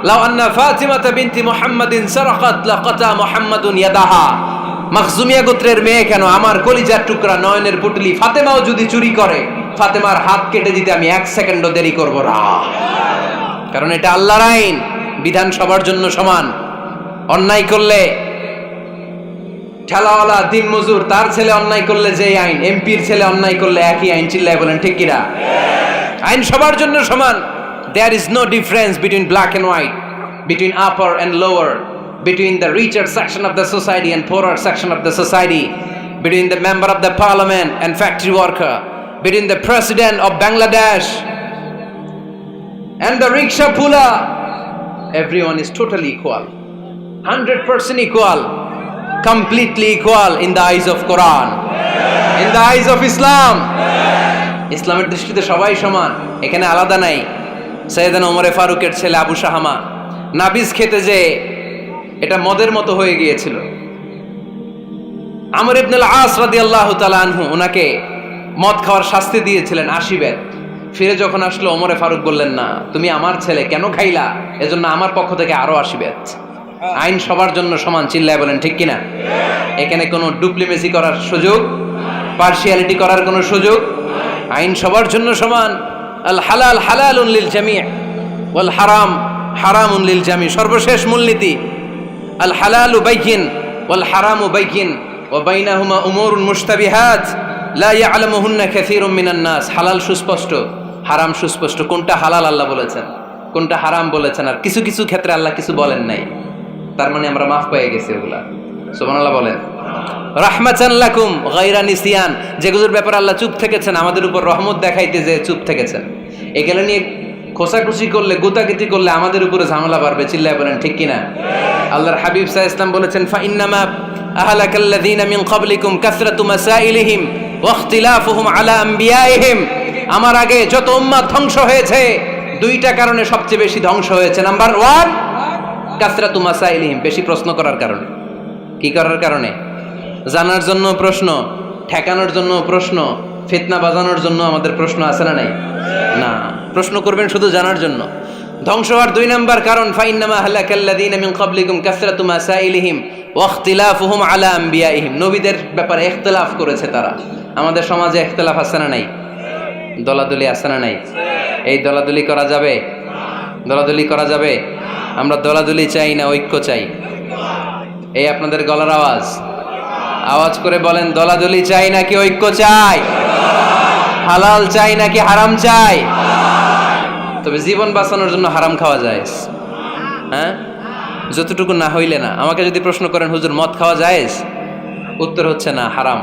লাউ আন্না ফাতিমাতা বিনতি মুহাম্মাদিন সারাকাত লাকাতা মুহাম্মাদুন ইয়াদাহা। মাখজুমিয়া গোত্রের মেয়ে কেন, আমার কলিজার টুকরা নয়নের পুটলি ফাতেমাও যদি চুরি করে, ফাতেমার হাত কেটে দিতে আমি 1 সেকেন্ডও দেরি করব না। কারণ এটা আল্লাহর আইন, বিধান সবার জন্য সমান। অন্যায় করলে ঠেলাওয়ালা দিন মজুর তার ছেলে অন্যায় করলে যে আইন, এমপির ছেলে অন্যায় করলে একই আইন। চিল্লায় বলেন ঠিক কিনা? আইন সবার জন্য সমান। There is no difference between black and white, between upper and lower, between the richer section of the society and poorer section of the society, between the member of the parliament and factory worker, between the president of Bangladesh and the rickshaw puller, everyone is totally equal, 100% equal, completely equal in the eyes of Quran, in the eyes of Islam. ইসলামের দৃষ্টিতে সবাই সমান, এখানে আলাদা নাই। সাইয়েদনা ওমরে ফারুকের ছেলে আবু শাহামা নাবিজ খেতে যে এটা মদের মতো হয়ে গিয়েছিল। আমর ইবনে আল আস রাদিয়াল্লাহু তাআলা আনহু ওনাকে মদ খাওয়ার শাস্তি দিয়েছিলেন 80 বেত। ফিরে যখন আসলো ওমরে ফারুক বললেন, না তুমি আমার ছেলে কেন খাইলা, এজন্য আমার পক্ষ থেকে আরো 80 বেত। আইন সবার জন্য সমান, চিল্লায় বলেন ঠিক কিনা? এখানে কোনো ডুপ্লিমেসি করার সুযোগ, পার্সিয়ালিটি করার কোনো সুযোগ, আইন সবার জন্য সমান। আল হালাল হালালুন লিল জামি' ওয়াল হারাম হারামুন লিল জামি'। সর্বশেষ মূলনীতি আল হালালু বাইয়িন ওয়াল হারামু বাইয়িন ওয়া বাইনাহুমা উমুরুন মুশতাবিহাত লা ইয়ালামুহুন্না কাসীরুম মিনান নাস। হালাল সুস্পষ্ট, হারাম সুস্পষ্ট। কোনটা হালাল আল্লাহ বলেছেন, কোনটা হারাম বলেছেন, আর কিছু কিছু ক্ষেত্রে আল্লাহ কিছু বলেন নাই, তার মানে আমরা মাফ পেয়ে গেছি ওগুলা। সুবহানাল্লাহ বলেন। রাহমাতান লাকুম গায়রা নিসিয়ান, যেগুলোর ব্যাপারে আল্লাহ চুপ থেকেছেন, আমাদের উপর রহমত দেখাইতে যে চুপ থেকেছেন। এগুলো নিয়ে খোসাখুশি করলে, গুতাগুতি করলে আমাদের উপরে ঝামেলা বাড়বে, চিল্লায় বলেন ঠিক কিনা? আল্লাহর হাবিব সাল্লাল্লাহু আলাইহি ওয়াসাল্লাম বলেছেন, ফা ইন্নামা আহলাকাল্লাযীনা মিন ক্বাবলিকুম কাসরাতু মাসাইলিহিম ওয়া ইখতিলাফুহুম আলা আমবিয়াইহিম। আমার আগে যত উম্মাত ধ্বংস হয়েছে, দুইটা কারণে সবচেয়ে বেশি ধ্বংস হয়েছে। নাম্বার 1 কাসরাতু মাসাইলিহিম, বেশি প্রশ্ন করার কারণে। কি করার কারণে? জানার জন্য প্রশ্ন, ঠেকানোর জন্য প্রশ্ন, ফিতনা বাজানোর জন্য আমাদের প্রশ্ন আছে না নাই? না, প্রশ্ন করবেন শুধু জানার জন্য। ধ্বংস হওয়ার 2 নাম্বার কারণ, ফাইন্নামা আহলাকাল্লাযীনা মিন ক্বাবলিকুম কাসরাতু মাসাইলিহিম ওয়া ইখতিলাফুহুম আলা আমবিয়াইহিম। নবীদের ব্যাপারে ইখতিলাফ করেছে তারা। আমাদের সমাজে ইখতিলাফ আছে না নাই? দলাদলি আছে না নাই? এই দলাদলি করা যাবে? দলাদলি করা যাবে? আমরা দলাদলি চাই না ঐক্য চাই? এই আপনাদের গলার আওয়াজ, আওয়াজ করে বলেন, দলাদলি চাই নাকি ঐক্য চাই? হালাল চাই নাকি হারাম চাই? তবে জীবন বাঁচানোর জন্য হারাম খাওয়া যায়, হ্যাঁ, যতটুকু না হইলে না। আমাকে যদি প্রশ্ন করেন, হুজুর মদ খাওয়া যায়? উত্তর হচ্ছে না, হারাম।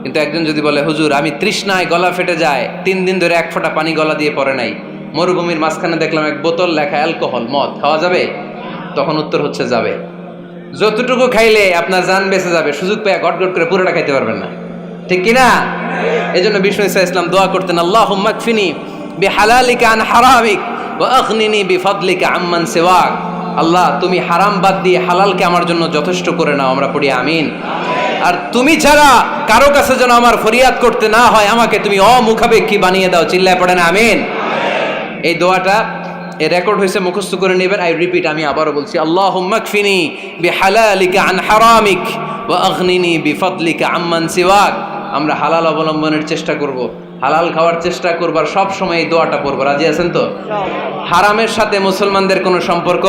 কিন্তু একজন যদি বলে, হুজুর আমি তৃষ্ণায় গলা ফেটে যায়, 3 দিন ধরে 1 ফোঁটা পানি গলা দিয়ে পড়ে নাই, মরুভূমির মাঝখানে দেখলাম 1 বোতল লেখা অ্যালকোহল, মদ খাওয়া যাবে? তখন উত্তর হচ্ছে যাবে। যতটুকু খাইলে আপনার জান বেঁচে যাবে, সুযোগ পেয়ে গট গট করে পুরোটা খাইতে পারবেন না, ঠিক কিনা? এই জন্য বিষ্ণু ইসা ইসলাম দোয়া করতেন, আল্লাহুম্মা কফিনি বিহালালিকা আন হারামিক ওয়া আগনিনি বিফাদলিকা আম্মান সিওয়াক। আল্লাহ তুমি হারাম বাদ দিয়ে হালালকে আমার জন্য যথেষ্ট করে নাও। আমরা পড়ি আমিন। আর তুমি ছাড়া কারো কাছে যেন আমার ফরিয়াদ করতে না হয়, আমাকে তুমি অমুখাপেক্ষী বানিয়ে দাও, চিল্লায় পড়েন আমিন। এই দোয়াটা এ রেকর্ড হয়েছে, মুখস্থ করে নেবেন। আই রিপিট, আমি আবারও বলছি, আল্লাহুম্মা কফিনি বিহালালিকা আন হারামিক ওয়া আগনিনি বিফাদলিকা আম্মান সিওয়াক। আমরা হালাল অবলম্বনের চেষ্টা করব, হালাল খাওয়ার চেষ্টা করব, আর সব সময় এই দোয়াটা পড়ব। রাজি আছেন তো? হারামের সাথে মুসলমানদের কোনো সম্পর্ক?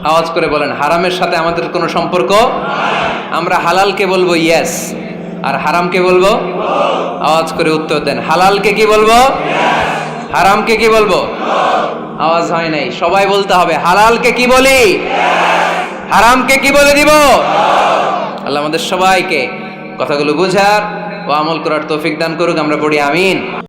আওয়াজ করে বলেন, হারামের সাথে আমাদের কোনো সম্পর্ক? আমরা হালালকে বলবো ইয়েস, আর হারামকে বলবো? আওয়াজ করে উত্তর দেন, হালালকে কি বলবো, হারামকে কি বলবো? আওয়াজ হয় নাই, সবাই বলতে হবে, হালালকে কি বলি, হারামকে কি বলে দিব? আল্লাহ আমাদের সবাইকে কথাগুলো বুঝার ও আমল করার তৌফিক দান করুক। আমরা পড়ি আমিন।